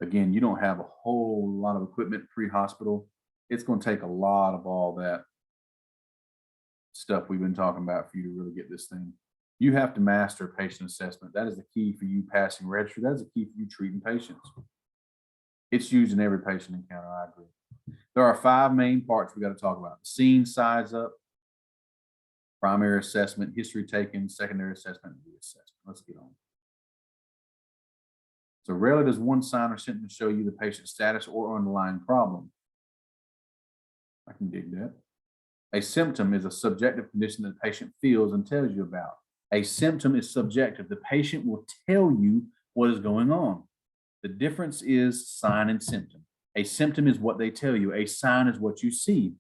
Speaker 1: Again, you don't have a whole lot of equipment pre-hospital. It's going to take a lot of all that stuff we've been talking about for you to really get this thing. You have to master patient assessment. That is the key for you passing registry. That is the key for you treating patients. It's used in every patient encounter, I agree. There are 5 main parts we got to talk about. Scene size up, primary assessment, history taken, secondary assessment, and reassessment. Let's get on. So rarely does one sign or symptom show you the patient's status or underlying problem. I can dig that. A symptom is a subjective condition that the patient feels and tells you about. A symptom is subjective. The patient will tell you what is going on. The difference is sign and symptom. A symptom is what they tell you. A sign is what you see.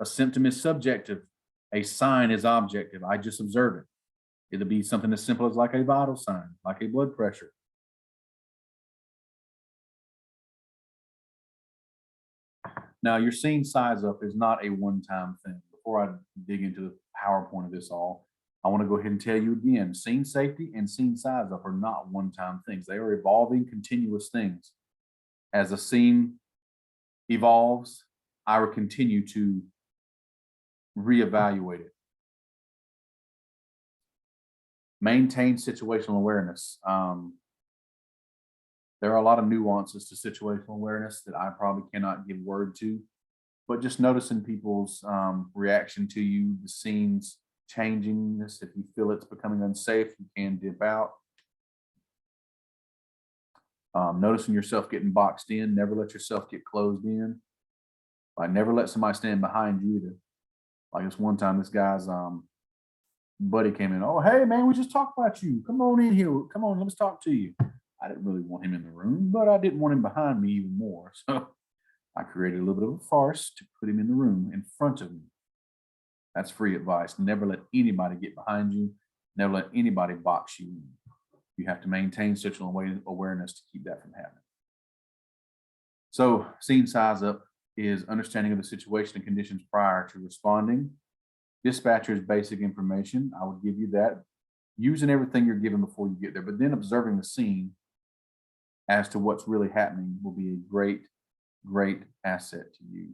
Speaker 1: A symptom is subjective. A sign is objective. I just observe it. It'll be something as simple as like a vital sign, like a blood pressure. Now, your scene size up is not a one-time thing. Before I dig into the PowerPoint of this all, I want to go ahead and tell you again, scene safety and scene size up are not one-time things. They are evolving, continuous things. As a scene evolves, I will continue to reevaluate it. Maintain situational awareness. There are a lot of nuances to situational awareness that I probably cannot give word to, but just noticing people's reaction to you, the scenes changing this. If you feel it's becoming unsafe, you can dip out. Noticing yourself getting boxed in, never let yourself get closed in. Like never let somebody stand behind you either. Like this one time, this guy's buddy came in. Oh, hey man, we just talked about you. Come on in here. Come on, let's talk to you. I didn't really want him in the room, but I didn't want him behind me even more. So I created a little bit of a farce to put him in the room in front of me. That's free advice. Never let anybody get behind you. Never let anybody box you in. You have to maintain situational awareness to keep that from happening. So scene size up is understanding of the situation and conditions prior to responding. Dispatcher's basic information, I would give you that. Using everything you're given before you get there, but then observing the scene as to what's really happening will be a great, great asset to you.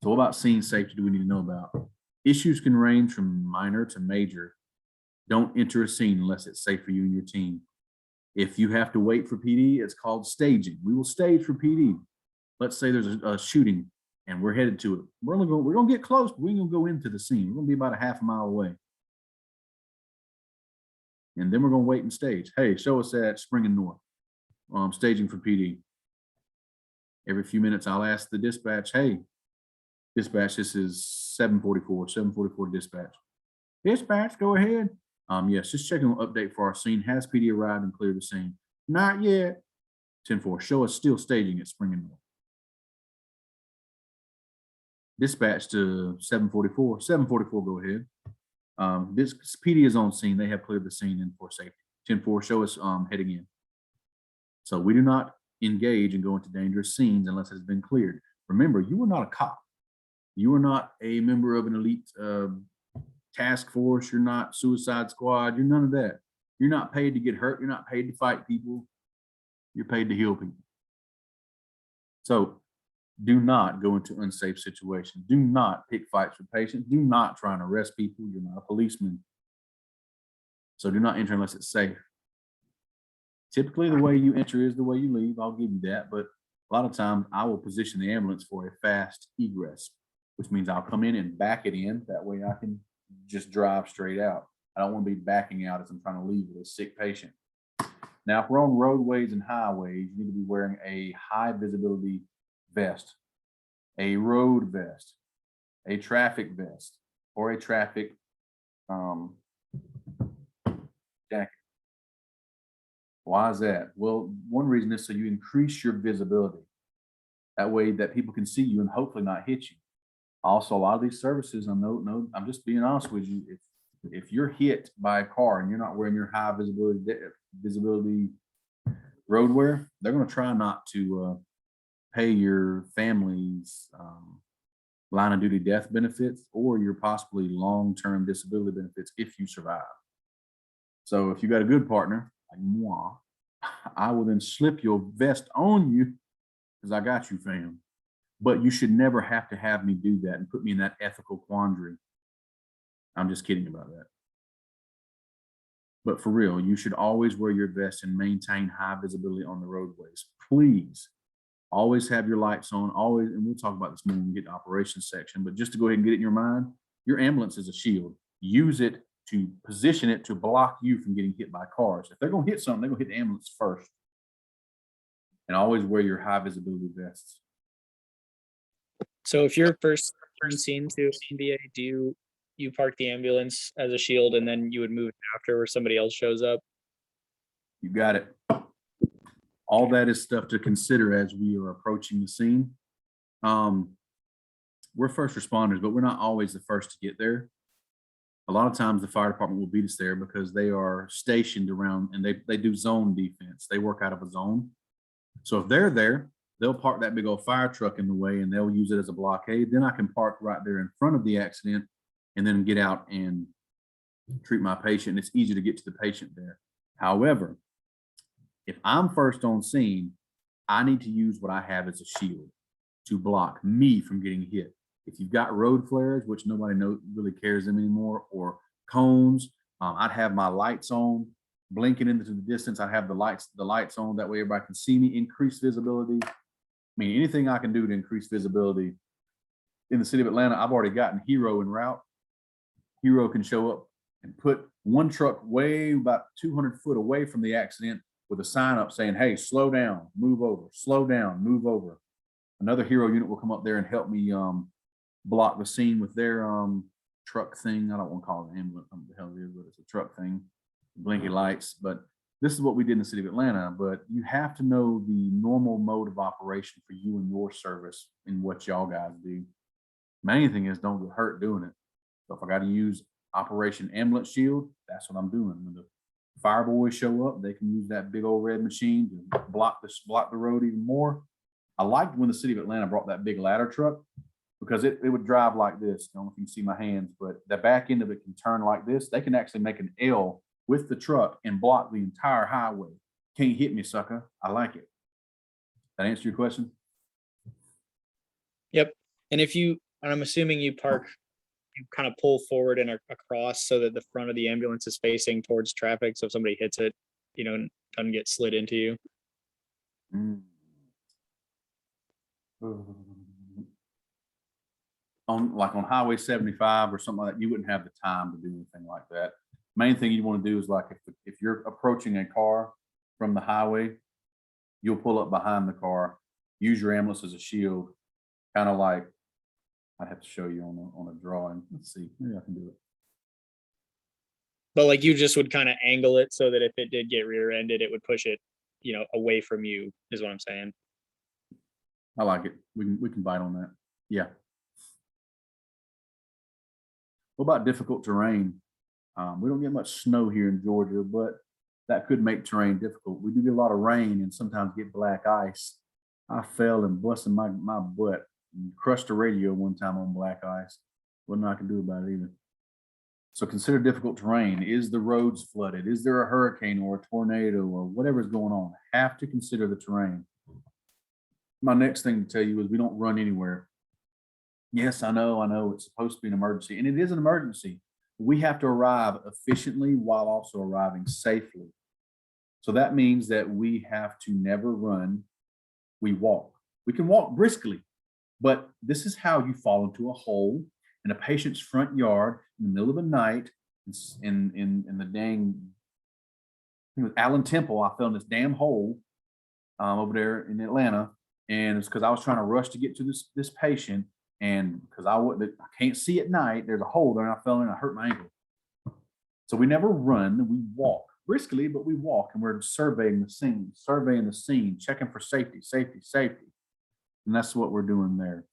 Speaker 1: So what about scene safety do we need to know about? Issues can range from minor to major. Don't enter a scene unless it's safe for you and your team. If you have to wait for PD, it's called staging. We will stage for PD. Let's say there's a shooting and we're headed to it. We're gonna get close, but we ain't gonna go into the scene. We're gonna be about a half a mile away. And then we're gonna wait and stage. Hey, show us at Spring and North. Staging for PD. Every few minutes, I'll ask the dispatch, hey, dispatch, this is 744 dispatch. Dispatch, go ahead. Yes, just checking on update for our scene. Has PD arrived and cleared the scene? Not yet. 10-4, show us still staging at Spring and North. Dispatch to 744, go ahead. This PD is on scene. They have cleared the scene in for safety. 10-4, show us heading in. So we do not engage and go into dangerous scenes unless it's been cleared. Remember, you are not a cop. You are not a member of an elite task force. You're not suicide squad. You're none of that. You're not paid to get hurt. You're not paid to fight people. You're paid to heal people. So do not go into unsafe situations. Do not pick fights with patients. Do not try and arrest people. You're not a policeman. So do not enter unless it's safe. Typically, the way you enter is the way you leave. I'll give you that. But A lot of times I will position the ambulance for a fast egress, which means I'll come in and back it in. That way I can just drive straight out. I don't want to be backing out as I'm trying to leave with a sick patient. Now, if we're on roadways and highways, you need to be wearing a high visibility vest, a road vest, a traffic vest, or a traffic jacket. Why is that? Well, one reason is so you increase your visibility. That way that people can see you and hopefully not hit you. Also, a lot of these services, I'm just being honest with you. If you're hit by a car and you're not wearing your high visibility road wear, they're going to try not to pay your family's line of duty death benefits or your possibly long-term disability benefits if you survive. So if you got a good partner like moi, I will then slip your vest on you because I got you, fam. But you should never have to have me do that and put me in that ethical quandary. I'm just kidding about that. But for real, you should always wear your vest and maintain high visibility on the roadways. Please always have your lights on, always, and we'll talk about this more when we get to the operations section, but just to go ahead and get it in your mind, your ambulance is a shield. Use it to position it to block you from getting hit by cars. If they're going to hit something, they're going to hit the ambulance first. And always wear your high visibility vests.
Speaker 2: So if you're first scene to NBA, do you park the ambulance as a shield and then you would move after where somebody else shows up?
Speaker 1: You got it. All that is stuff to consider as we are approaching the scene. We're first responders, but we're not always the first to get there. A lot of times the fire department will beat us there because they are stationed around and they do zone defense. They work out of a zone. So if they're there, they'll park that big old fire truck in the way and they'll use it as a blockade. Then I can park right there in front of the accident and then get out and treat my patient. It's easy to get to the patient there. However, if I'm first on scene, I need to use what I have as a shield to block me from getting hit. If you've got road flares, which nobody really cares them anymore, or cones, I'd have my lights on, blinking into the distance. I have the lights on. That way everybody can see me, increase visibility. I mean, anything I can do to increase visibility. In the city of Atlanta, I've already gotten Hero en route. Hero can show up and put one truck way about 200 foot away from the accident with a sign up saying, hey, slow down, move over, slow down, move over. Another Hero unit will come up there and help me block the scene with their truck thing. I don't want to call it an ambulance, I don't know what the hell it is, but it's a truck thing, blinky lights. But this is what we did in the city of Atlanta. But you have to know the normal mode of operation for you and your service and what y'all guys do. Main thing is don't get hurt doing it. So if I got to use Operation Ambulance Shield, that's what I'm doing. When the fire boys show up, they can use that big old red machine to block the road even more. I liked when the city of Atlanta brought that big ladder truck because it would drive like this. I don't know if you can see my hands, but the back end of it can turn like this. They can actually make an L with the truck and block the entire highway. Can't hit me, sucker. I like it. That answer your question?
Speaker 2: Yep. And I'm assuming you kind of pull forward and across so that the front of the ambulance is facing towards traffic. So if somebody hits it, doesn't get slid into you.
Speaker 1: On Highway 75 or something like that, you wouldn't have the time to do anything like that. Main thing you want to do is like if you're approaching a car from the highway, you'll pull up behind the car, use your ambulance as a shield, kind of like I'd have to show you on a drawing. Let's see, maybe I can do it.
Speaker 2: But like you just would kind of angle it so that if it did get rear-ended, it would push it, away from you, is what I'm saying.
Speaker 1: I like it. We can bite on that. Yeah. What about difficult terrain? We don't get much snow here in Georgia, but that could make terrain difficult. We do get a lot of rain and sometimes get black ice. I fell and busted my butt and crushed a radio one time on black ice. Wasn't I can do about it either. So consider difficult terrain. Is the roads flooded? Is there a hurricane or a tornado or whatever's going on? Have to consider the terrain. My next thing to tell you is we don't run anywhere. Yes, I know it's supposed to be an emergency, and it is an emergency. We have to arrive efficiently while also arriving safely. So that means that we have to never run, we walk. We can walk briskly, but this is how you fall into a hole in a patient's front yard in the middle of the night in the dang, with Allen Temple. I fell in this damn hole over there in Atlanta, and it's because I was trying to rush to get to this patient, and because I can't see at night, there's a hole there, and I fell in and I hurt my ankle. So we never run, we walk briskly, but we walk, and we're surveying the scene, checking for safety. And that's what we're doing there.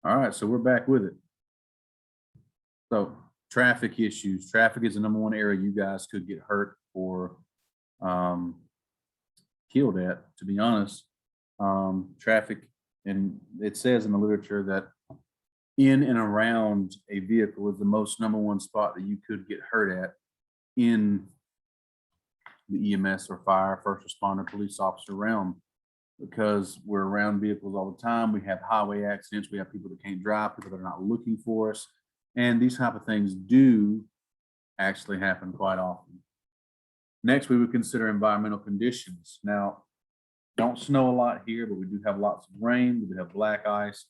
Speaker 1: All right, so we're back with it. So traffic issues. Traffic is the number one area you guys could get hurt or killed at, to be honest. Traffic, and it says in the literature that in and around a vehicle is the most number one spot that you could get hurt at in the EMS or fire, first responder, police officer realm, because we're around vehicles all the time. We have highway accidents. We have people that can't drive, people that are not looking for us. And these type of things do actually happen quite often. Next, we would consider environmental conditions. Now, don't snow a lot here, but we do have lots of rain. We do have black ice.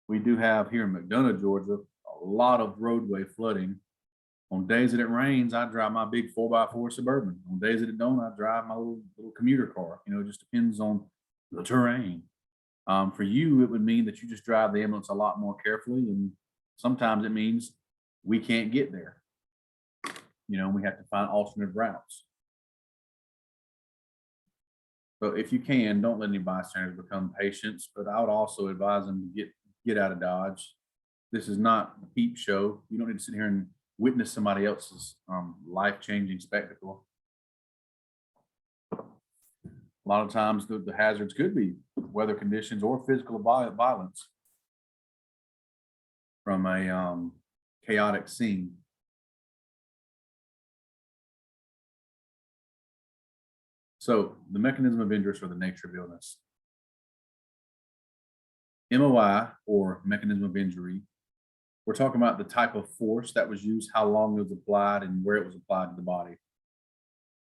Speaker 1: We do have here in McDonough, Georgia, a lot of roadway flooding. On days that it rains, I drive my big 4x4 Suburban. On days that it don't, I drive my little commuter car. You know, it just depends on the terrain. For you, it would mean that you just drive the ambulance a lot more carefully, and sometimes it means we can't get there. You know, we have to find alternate routes. So if you can, don't let any bystanders become patients, but I would also advise them to get out of Dodge. This is not a peep show. You don't need to sit here and witness somebody else's life-changing spectacle. A lot of times the hazards could be weather conditions or physical violence from a chaotic scene. So the mechanism of injury or the nature of illness. MOI, or mechanism of injury, we're talking about the type of force that was used, how long it was applied, and where it was applied to the body.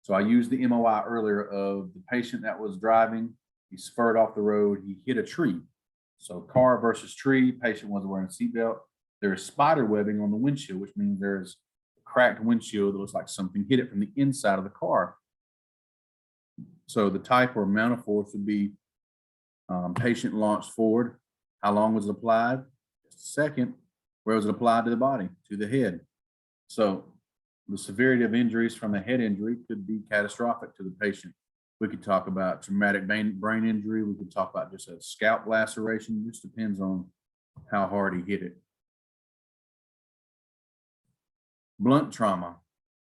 Speaker 1: So I used the MOI earlier of the patient that was driving. He spurred off the road. He hit a tree. So car versus tree, patient wasn't wearing a seatbelt. There is spider webbing on the windshield, which means there's a cracked windshield that looks like something hit it from the inside of the car. So the type or amount of force would be patient launched forward. How long was it applied? Just a second. Where was it applied to the body? To the head. So the severity of injuries from a head injury could be catastrophic to the patient. We could talk about traumatic brain injury. We could talk about just a scalp laceration. It just depends on how hard he hit it. Blunt trauma.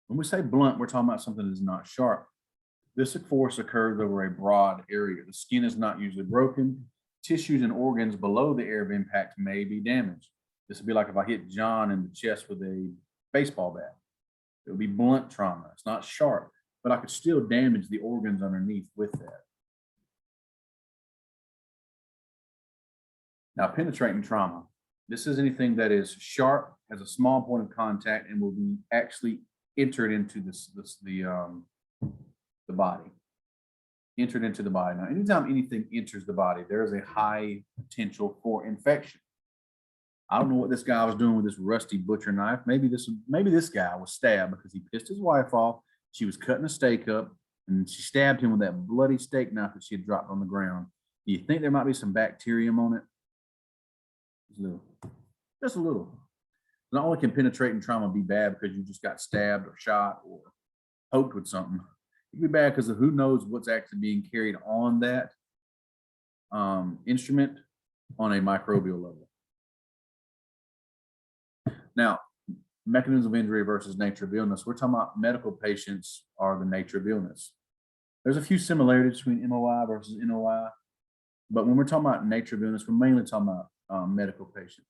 Speaker 1: When we say blunt, we're talking about something that's not sharp. This force occurs over a broad area. The skin is not usually broken. Tissues and organs below the area of impact may be damaged. This would be like if I hit John in the chest with a baseball bat. It would be blunt trauma. It's not sharp, but I could still damage the organs underneath with that. Now, penetrating trauma. This is anything that is sharp, has a small point of contact, and will be actually entered into the body. Entered into the body. Now, anytime anything enters the body, there is a high potential for infection. I don't know what this guy was doing with this rusty butcher knife. Maybe this guy was stabbed because he pissed his wife off. She was cutting a steak up, and she stabbed him with that bloody steak knife that she had dropped on the ground. Do you think there might be some bacterium on it? Just a little. Not only can penetrating trauma be bad because you just got stabbed or shot or poked with something, it can be bad because of who knows what's actually being carried on that instrument on a microbial level. Now, mechanisms of injury versus nature of illness. We're talking about medical patients are the nature of illness. There's a few similarities between MOI versus NOI, but when we're talking about nature of illness, we're mainly talking about medical patients.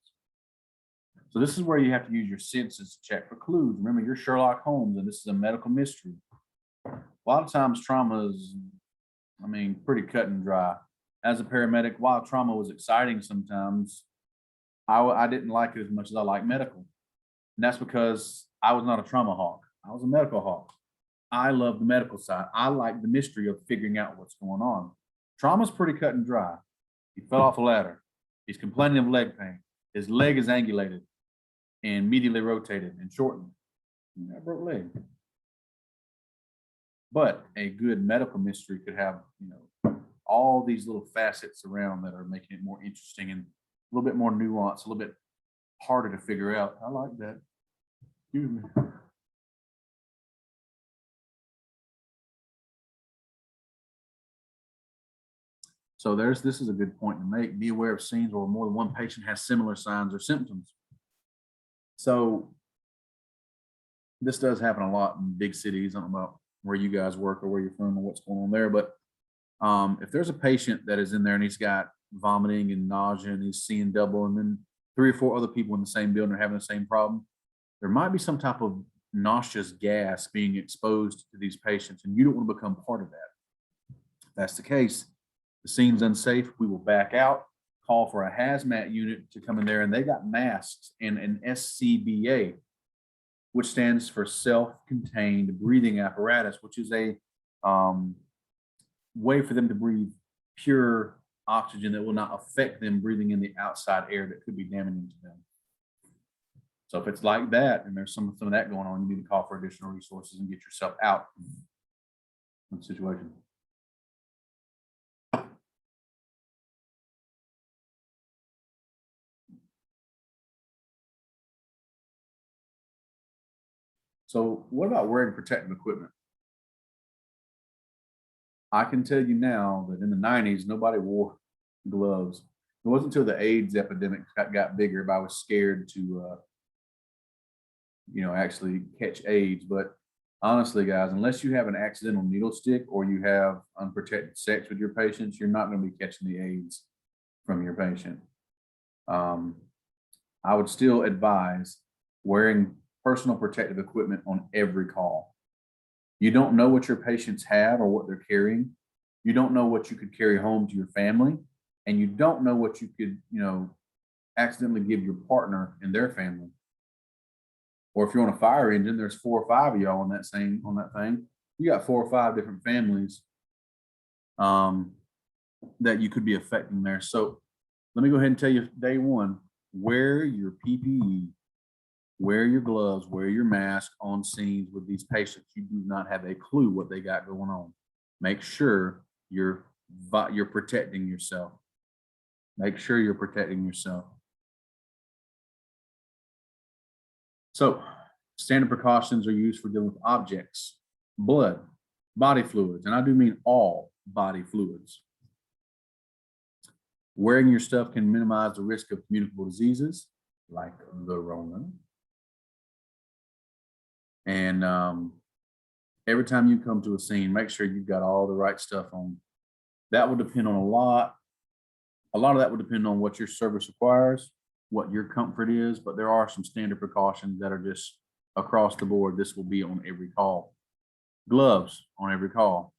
Speaker 1: So this is where you have to use your senses to check for clues. Remember, you're Sherlock Holmes, and this is a medical mystery. A lot of times trauma is, pretty cut and dry. As a paramedic, while trauma was exciting sometimes, I didn't like it as much as I like medical. And that's because I was not a trauma hawk. I was a medical hawk. I love the medical side. I like the mystery of figuring out what's going on. Trauma's pretty cut and dry. He fell off a ladder. He's complaining of leg pain. His leg is angulated and medially rotated and shortened. I broke leg. But a good medical mystery could have, all these little facets around that are making it more interesting and a little bit more nuanced, a little bit harder to figure out. I like that. Excuse me. So this is a good point to make. Be aware of scenes where more than one patient has similar signs or symptoms. So this does happen a lot in big cities. I don't know about where you guys work or where you're from or what's going on there, but if there's a patient that is in there and he's got vomiting and nausea and he's seeing double, and then 3 or 4 other people in the same building are having the same problem, there might be some type of nauseous gas being exposed to these patients, and you don't want to become part of that. If that's the case, the scene's unsafe, we will back out, call for a hazmat unit to come in there, and they got masks and an SCBA, which stands for self-contained breathing apparatus, which is a way for them to breathe pure oxygen that will not affect them breathing in the outside air that could be damaging to them. So if it's like that, and there's some of that going on, you need to call for additional resources and get yourself out of the situation. So what about wearing protective equipment? I can tell you now that in the 90s, nobody wore gloves. It wasn't until the AIDS epidemic got bigger, but I was scared to, actually catch AIDS. But honestly, guys, unless you have an accidental needle stick or you have unprotected sex with your patients, you're not going to be catching the AIDS from your patient. I would still advise wearing personal protective equipment on every call. You don't know what your patients have or what they're carrying. You don't know what you could carry home to your family, and you don't know what you could, accidentally give your partner and their family. Or if you're on a fire engine, there's 4 or 5 of y'all on that thing. You got 4 or 5 different families that you could be affecting there. So let me go ahead and tell you, day one, wear your PPE. Wear your gloves, wear your mask on scenes with these patients. You do not have a clue what they got going on. Make sure you're protecting yourself. Make sure you're protecting yourself. So standard precautions are used for dealing with objects, blood, body fluids, and I do mean all body fluids. Wearing your stuff can minimize the risk of communicable diseases like the Rona. And Every time you come to a scene, make sure you've got all the right stuff on. That will depend on a lot. A lot of that will depend on what your service requires, what your comfort is, but there are some standard precautions that are just across the board. This will be on every call. Gloves on every call.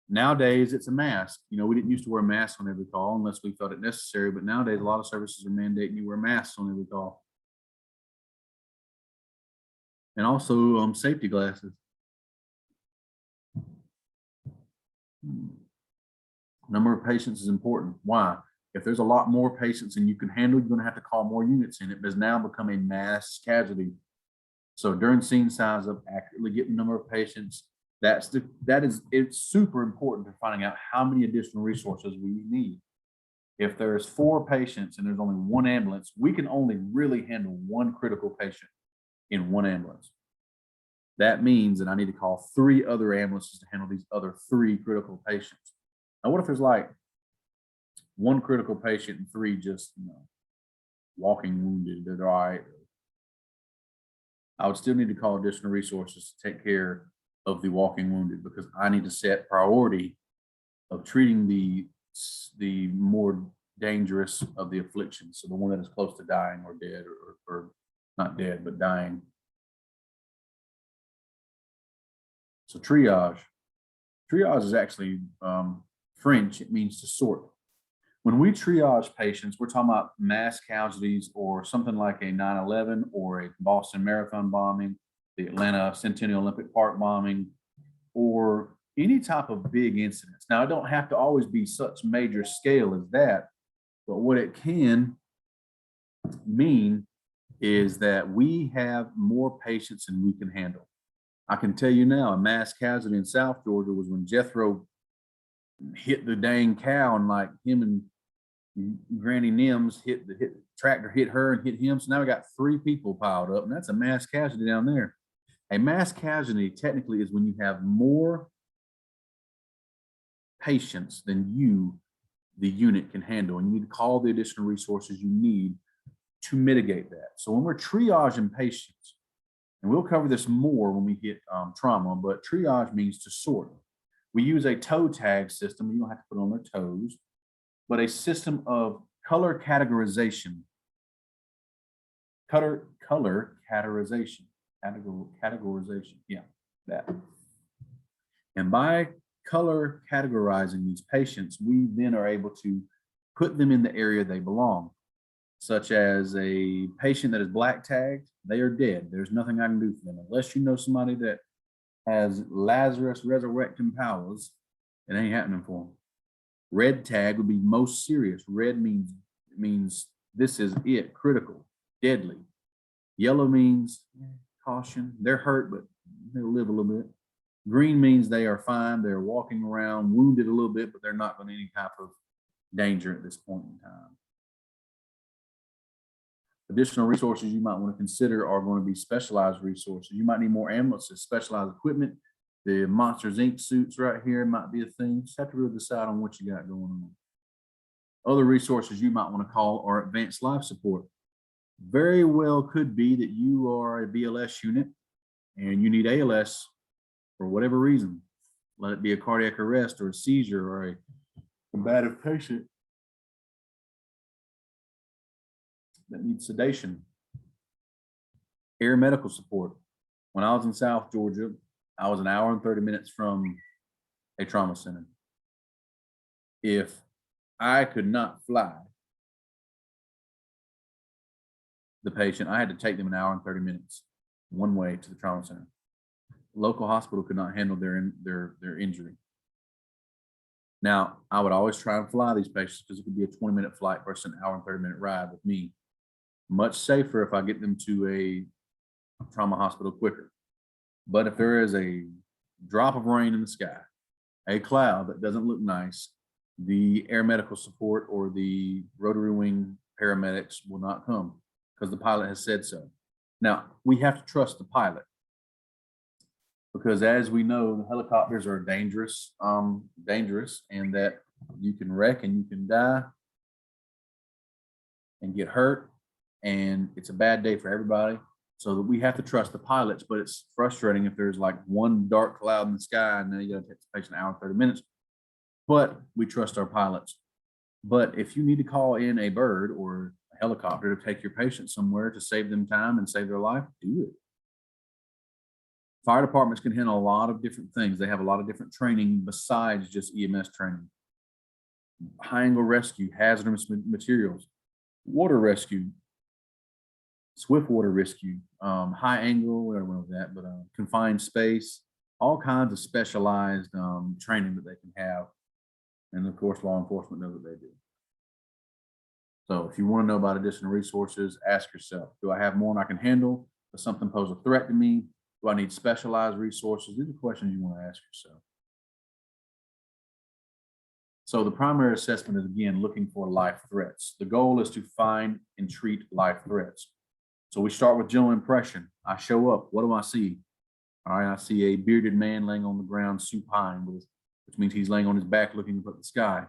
Speaker 1: Nowadays, it's a mask. You know, we didn't used to wear masks on every call unless we felt it necessary, but nowadays, a lot of services are mandating you wear masks on every call. And also safety glasses. Number of patients is important. Why? If there's a lot more patients than you can handle, you're going to have to call more units in. It has now become a mass casualty. So during scene size up, accurately getting the number of patients, it's super important to finding out how many additional resources we need. If there's 4 patients and there's only 1 ambulance, we can only really handle 1 critical patient in 1 ambulance. That means that I need to call 3 other ambulances to handle these other 3 critical patients. Now, what if there's like 1 critical patient and 3 just, walking wounded, they're all right? I would still need to call additional resources to take care of the walking wounded, because I need to set priority of treating the more dangerous of the afflictions. So the one that is close to dying or dead, or not dead, but dying. So triage. Triage is actually French. It means to sort. When we triage patients, we're talking about mass casualties or something like a 9/11 or a Boston Marathon bombing, the Atlanta Centennial Olympic Park bombing, or any type of big incidents. Now, it don't have to always be such major scale as that, but what it can mean is that we have more patients than we can handle. I can tell you now, a mass casualty in South Georgia was when Jethro hit the dang cow, and like him and Granny Nims hit the tractor, hit her and hit him. So now we got 3 people piled up, and that's a mass casualty down there. A mass casualty technically is when you have more patients than the unit can handle, and you need to call the additional resources you need to mitigate that. So when we're triaging patients, and we'll cover this more when we hit trauma, but triage means to sort. We use a toe tag system. You don't have to put on their toes, but a system of color categorization. Color categorization. Categorization. Yeah, that. And by color categorizing these patients, we then are able to put them in the area they belong, such as a patient that is black tagged, they are dead. There's nothing I can do for them. Unless you know somebody that has Lazarus resurrecting powers, it ain't happening for them. Red tag would be most serious. Red means this is it, critical, deadly. Yellow means caution. They're hurt, but they'll live a little bit. Green means they are fine. They're walking around, wounded a little bit, but they're not in any type of danger at this point in time. Additional resources you might want to consider are going to be specialized resources. You might need more ambulances, specialized equipment. The Monsters Inc. suits right here might be a thing. Just have to really decide on what you got going on. Other resources you might want to call are advanced life support. Very well could be that you are a BLS unit and you need ALS for whatever reason. Let it be a cardiac arrest or a seizure or a combative patient that needs sedation. Air medical support. When I was in South Georgia, I was an hour and 30 minutes from a trauma center. If I could not fly the patient, I had to take them an hour and 30 minutes one way to the trauma center. Local hospital could not handle their injury. Now, I would always try and fly these patients because it could be a 20-minute flight versus an hour and 30-minute ride with me. Much safer if I get them to a trauma hospital quicker. But if there is a drop of rain in the sky, a cloud that doesn't look nice, the air medical support or the rotary wing paramedics will not come because the pilot has said so. Now, we have to trust the pilot because, as we know, the helicopters are dangerous, and that you can wreck and you can die and get hurt, and it's a bad day for everybody. So that we have to trust the pilots, but it's frustrating if there's like one dark cloud in the sky and then you gotta take the patient an hour and 30 minutes. But we trust our pilots. But if you need to call in a bird or a helicopter to take your patient somewhere to save them time and save their life, do it. Fire departments can handle a lot of different things. They have a lot of different training besides just EMS training. High angle rescue, hazardous materials, water rescue, swift water rescue, high angle, I don't know that, but confined space, all kinds of specialized training that they can have. And of course, law enforcement knows what they do. So if you want to know about additional resources, ask yourself, do I have more than I can handle? Does something pose a threat to me? Do I need specialized resources? These are questions you want to ask yourself. So the primary assessment is, again, looking for life threats. The goal is to find and treat life threats. So we start with general impression. I show up. What do I see? All right, I see a bearded man laying on the ground supine, which means he's laying on his back looking up at the sky.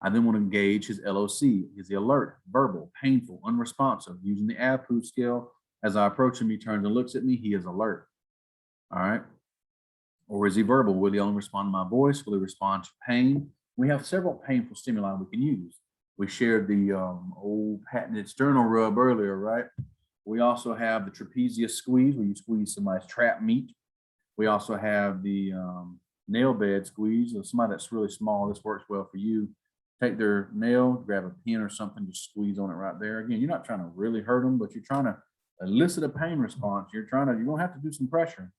Speaker 1: I then want to engage his LOC. Is he alert, verbal, painful, unresponsive? Using the AVPU scale, as I approach him, he turns and looks at me. He is alert. All right. Or is he verbal? Will he only respond to my voice? Will he respond to pain? We have several painful stimuli we can use. We shared the old patented sternal rub earlier, right? We also have the trapezius squeeze, where you squeeze somebody's trap meat. We also have the nail bed squeeze, or somebody that's really small. This works well for you. Take their nail, grab a pin or something, just squeeze on it right there. Again, you're not trying to really hurt them, but you're trying to elicit a pain response. You're gonna have to do some pressure.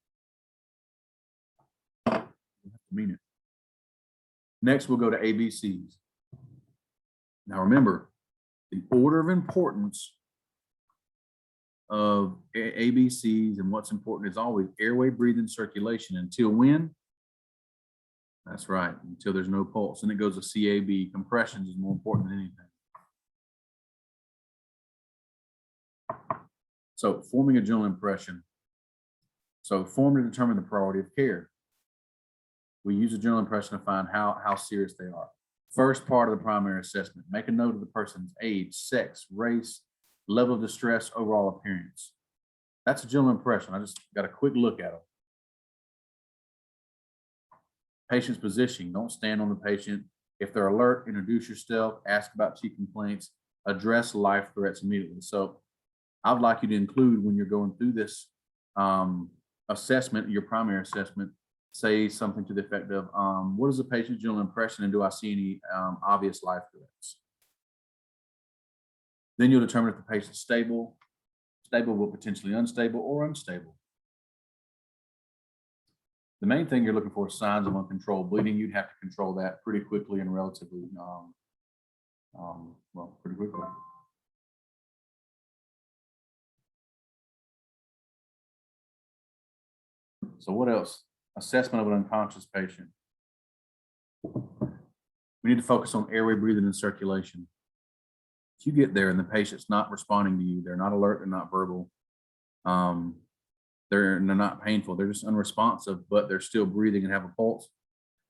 Speaker 1: You have to mean it. Next, we'll go to ABCs. Now remember, the order of importance of ABCs and what's important is always airway, breathing, circulation. Until when? That's right, until there's no pulse. And it goes to CAB. Compressions is more important than anything. So forming a general impression. So form to determine the priority of care. We use a general impression to find how serious they are. First part of the primary assessment, make a note of the person's age, sex, race, level of distress, overall appearance. That's a general impression. I just got a quick look at them. Patient's positioning, don't stand on the patient. If they're alert, introduce yourself, ask about chief complaints, address life threats immediately. So I'd like you to include, when you're going through this assessment, your primary assessment, say something to the effect of, what is the patient's general impression and do I see any obvious life threats? Then you'll determine if the patient's stable, but potentially unstable, or unstable. The main thing you're looking for is signs of uncontrolled bleeding. You'd have to control that pretty quickly and relatively, well, pretty quickly. So what else? Assessment of an unconscious patient. We need to focus on airway, breathing, and circulation. If you get there and the patient's not responding to you, they're not alert, they're not verbal, they're not painful, they're just unresponsive, but they're still breathing and have a pulse,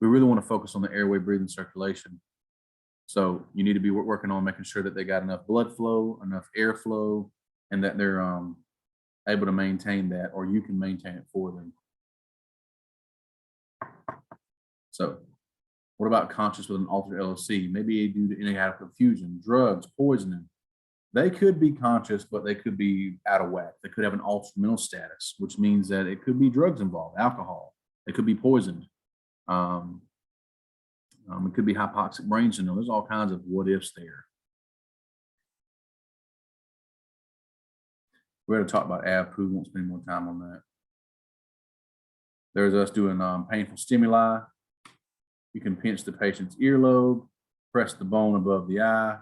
Speaker 1: we really want to focus on the airway, breathing, circulation. So you need to be working on making sure that they got enough blood flow, enough airflow, and that they're able to maintain that, or you can maintain it for them. So what about conscious with an altered LOC? Maybe due to inadequate confusion, drugs, poisoning. They could be conscious, but they could be out of whack. They could have an altered mental status, which means that it could be drugs involved, alcohol. They could be poisoned. It could be hypoxic brain syndrome. There's all kinds of what ifs there. We're going to talk about AVPU. Won't spend more time on that. There's us doing painful stimuli. You can pinch the patient's earlobe, press the bone above the eye.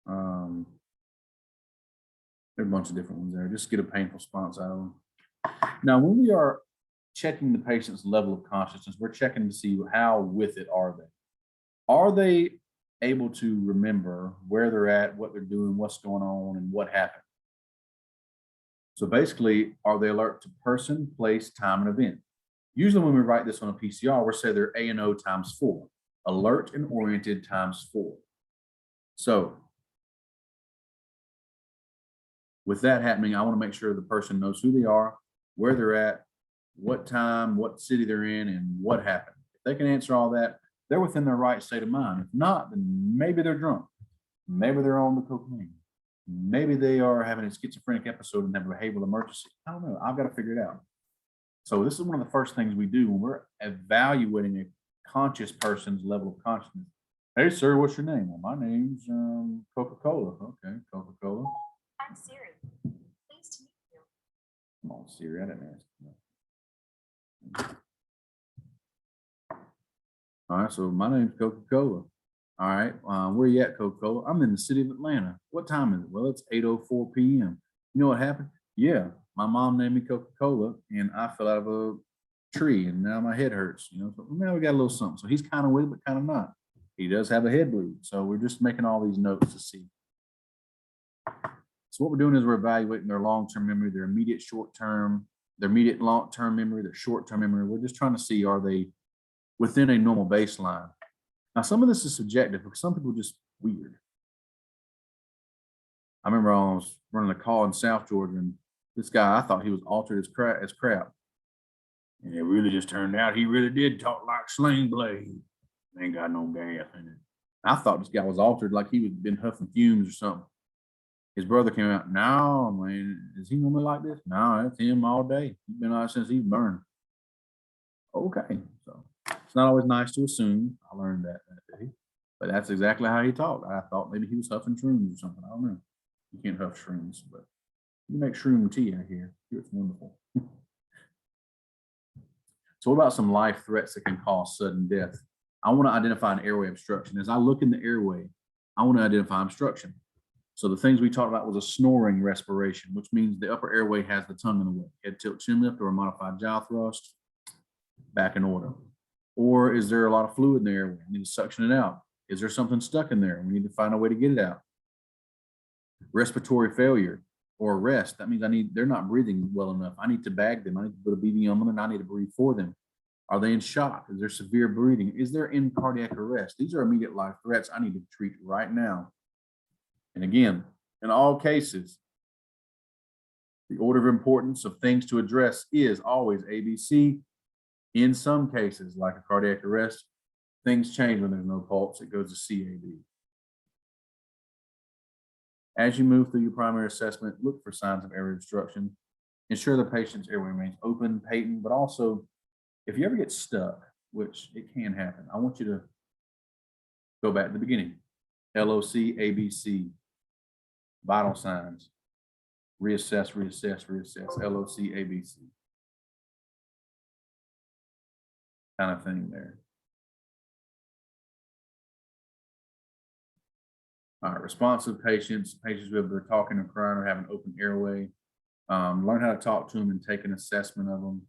Speaker 1: There are a bunch of different ones there. Just get a painful response out of them. Now, when we are checking the patient's level of consciousness, we're checking to see how with it are they. Are they able to remember where they're at, what they're doing, what's going on, and what happened? So basically, are they alert to person, place, time, and event? Usually when we write this on a PCR, we'll say they're A&O times 4, alert and oriented times 4. So With that happening, I want to make sure the person knows who they are, where they're at, what time, what city they're in, and what happened. If they can answer all that, they're within their right state of mind. If not, then maybe they're drunk. Maybe they're on the cocaine. Maybe they are having a schizophrenic episode and have a behavioral emergency. I don't know. I've got to figure it out. So this is one of the first things we do when we're evaluating a conscious person's level of consciousness. Hey, sir, what's your name? Well, my name's Coca-Cola. Okay, Coca-Cola.
Speaker 3: I'm Siri. Pleased to meet you.
Speaker 1: Come on, Siri. I didn't ask you. All right, so my name's Coca-Cola. All right, where you at, Coca-Cola? I'm in the city of Atlanta. What time is it? Well, it's 8:04 p.m. You know what happened? Yeah, my mom named me Coca-Cola, and I fell out of a tree, and now my head hurts. You know, so now we got a little something. So he's kind of with it, but kind of not. He does have a head bleed, so we're just making all these notes to see. So what we're doing is we're evaluating their long-term memory, their immediate short-term, their immediate long-term memory, their short-term memory. We're just trying to see, are they within a normal baseline? Now, some of this is subjective because some people are just weird. I remember I was running a call in South Georgia, and this guy, I thought he was altered as crap. And it really just turned out he really did talk like Sling Blade. Ain't got no gas in it. I thought this guy was altered, like he had been huffing fumes or something. His brother came out, no, man, is he normally like this? No, that's him all day. He's been out since he's burned. Okay, so it's not always nice to assume. I learned that day, but that's exactly how he talked. I thought maybe he was huffing shrooms or something. I don't know. You can't huff shrooms, but you make shroom tea out here. It's wonderful. So what about some life threats that can cause sudden death? I want to identify an airway obstruction. As I look in the airway, I want to identify obstruction. So the things we talked about was a snoring respiration, which means the upper airway has the tongue in the way. Head tilt, chin lift, or a modified jaw thrust, back in order. Or is there a lot of fluid in the airway? We need to suction it out. Is there something stuck in there? We need to find a way to get it out. Respiratory failure or arrest. That means they're not breathing well enough. I need to bag them. I need to put a BB on them, and I need to breathe for them. Are they in shock? Is there severe bleeding? Is there in cardiac arrest? These are immediate life threats I need to treat right now. And again, in all cases, the order of importance of things to address is always ABC. In some cases, like a cardiac arrest, things change when there's no pulse. It goes to CAB. As you move through your primary assessment, look for signs of airway obstruction. Ensure the patient's airway remains open, patent, but also if you ever get stuck, which it can happen, I want you to go back to the beginning. LOC, ABC, vital signs, reassess, reassess, reassess, LOC, ABC. Kind of thing there. All right, responsive patients who are talking or crying or have an open airway, learn how to talk to them and take an assessment of them.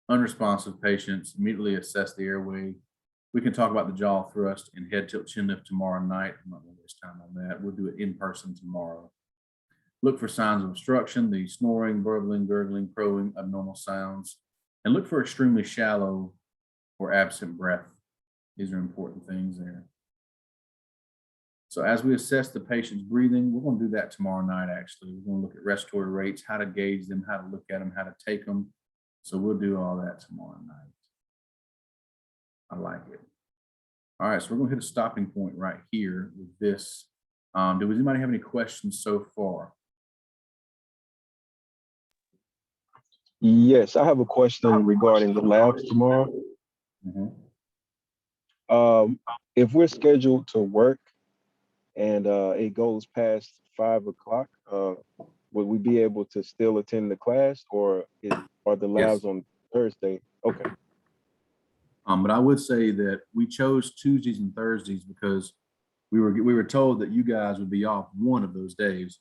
Speaker 1: Unresponsive patients, immediately assess the airway. We can talk about the jaw thrust and head tilt chin lift tomorrow night. I'm not going to waste time on that. We'll do it in person tomorrow. Look for signs of obstruction, the snoring, burbling, gurgling, crowing, abnormal sounds, and look for extremely shallow or absent breath. These are important things there. So as we assess the patient's breathing, we're going to do that tomorrow night, actually. We're going to look at respiratory rates, how to gauge them, how to look at them, how to take them. So we'll do all that tomorrow night. I like it. All right, so we're going to hit a stopping point right here with this. Does anybody have any questions so far?
Speaker 4: Yes, I have a question regarding the labs tomorrow. If we're scheduled to work and it goes past 5 o'clock, would we be able to still attend the class, or are the labs on Thursday? Okay.
Speaker 1: But I would say that we chose Tuesdays and Thursdays because we were told that you guys would be off one of those days.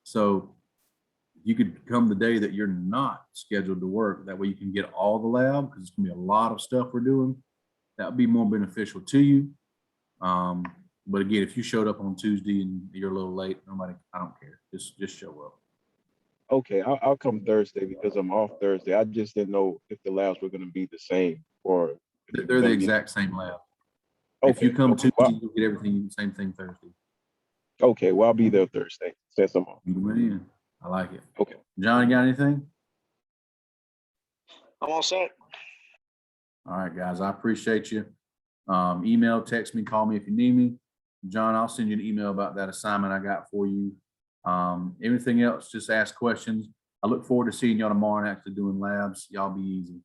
Speaker 1: So you could come the day that you're not scheduled to work. That way you can get all the lab, because it's gonna be a lot of stuff we're doing. That would be more beneficial to you. But again, if you showed up on Tuesday and you're a little late, I don't care. Just show up.
Speaker 4: Okay, I'll come Thursday because I'm off Thursday. I just didn't know if the labs were going to be the same, or
Speaker 1: they're the exact same lab.
Speaker 4: Okay.
Speaker 1: If you come Tuesday, you'll get everything, same thing Thursday.
Speaker 4: Okay, well, I'll be there Thursday, since I'm off.
Speaker 1: You win. I like it.
Speaker 4: Okay.
Speaker 1: John, you got anything?
Speaker 5: I'm all set.
Speaker 1: All right, guys, I appreciate you. Email, text me, call me if you need me. John, I'll send you an email about that assignment I got for you. Everything else, just ask questions. I look forward to seeing y'all tomorrow and actually doing labs. Y'all be easy.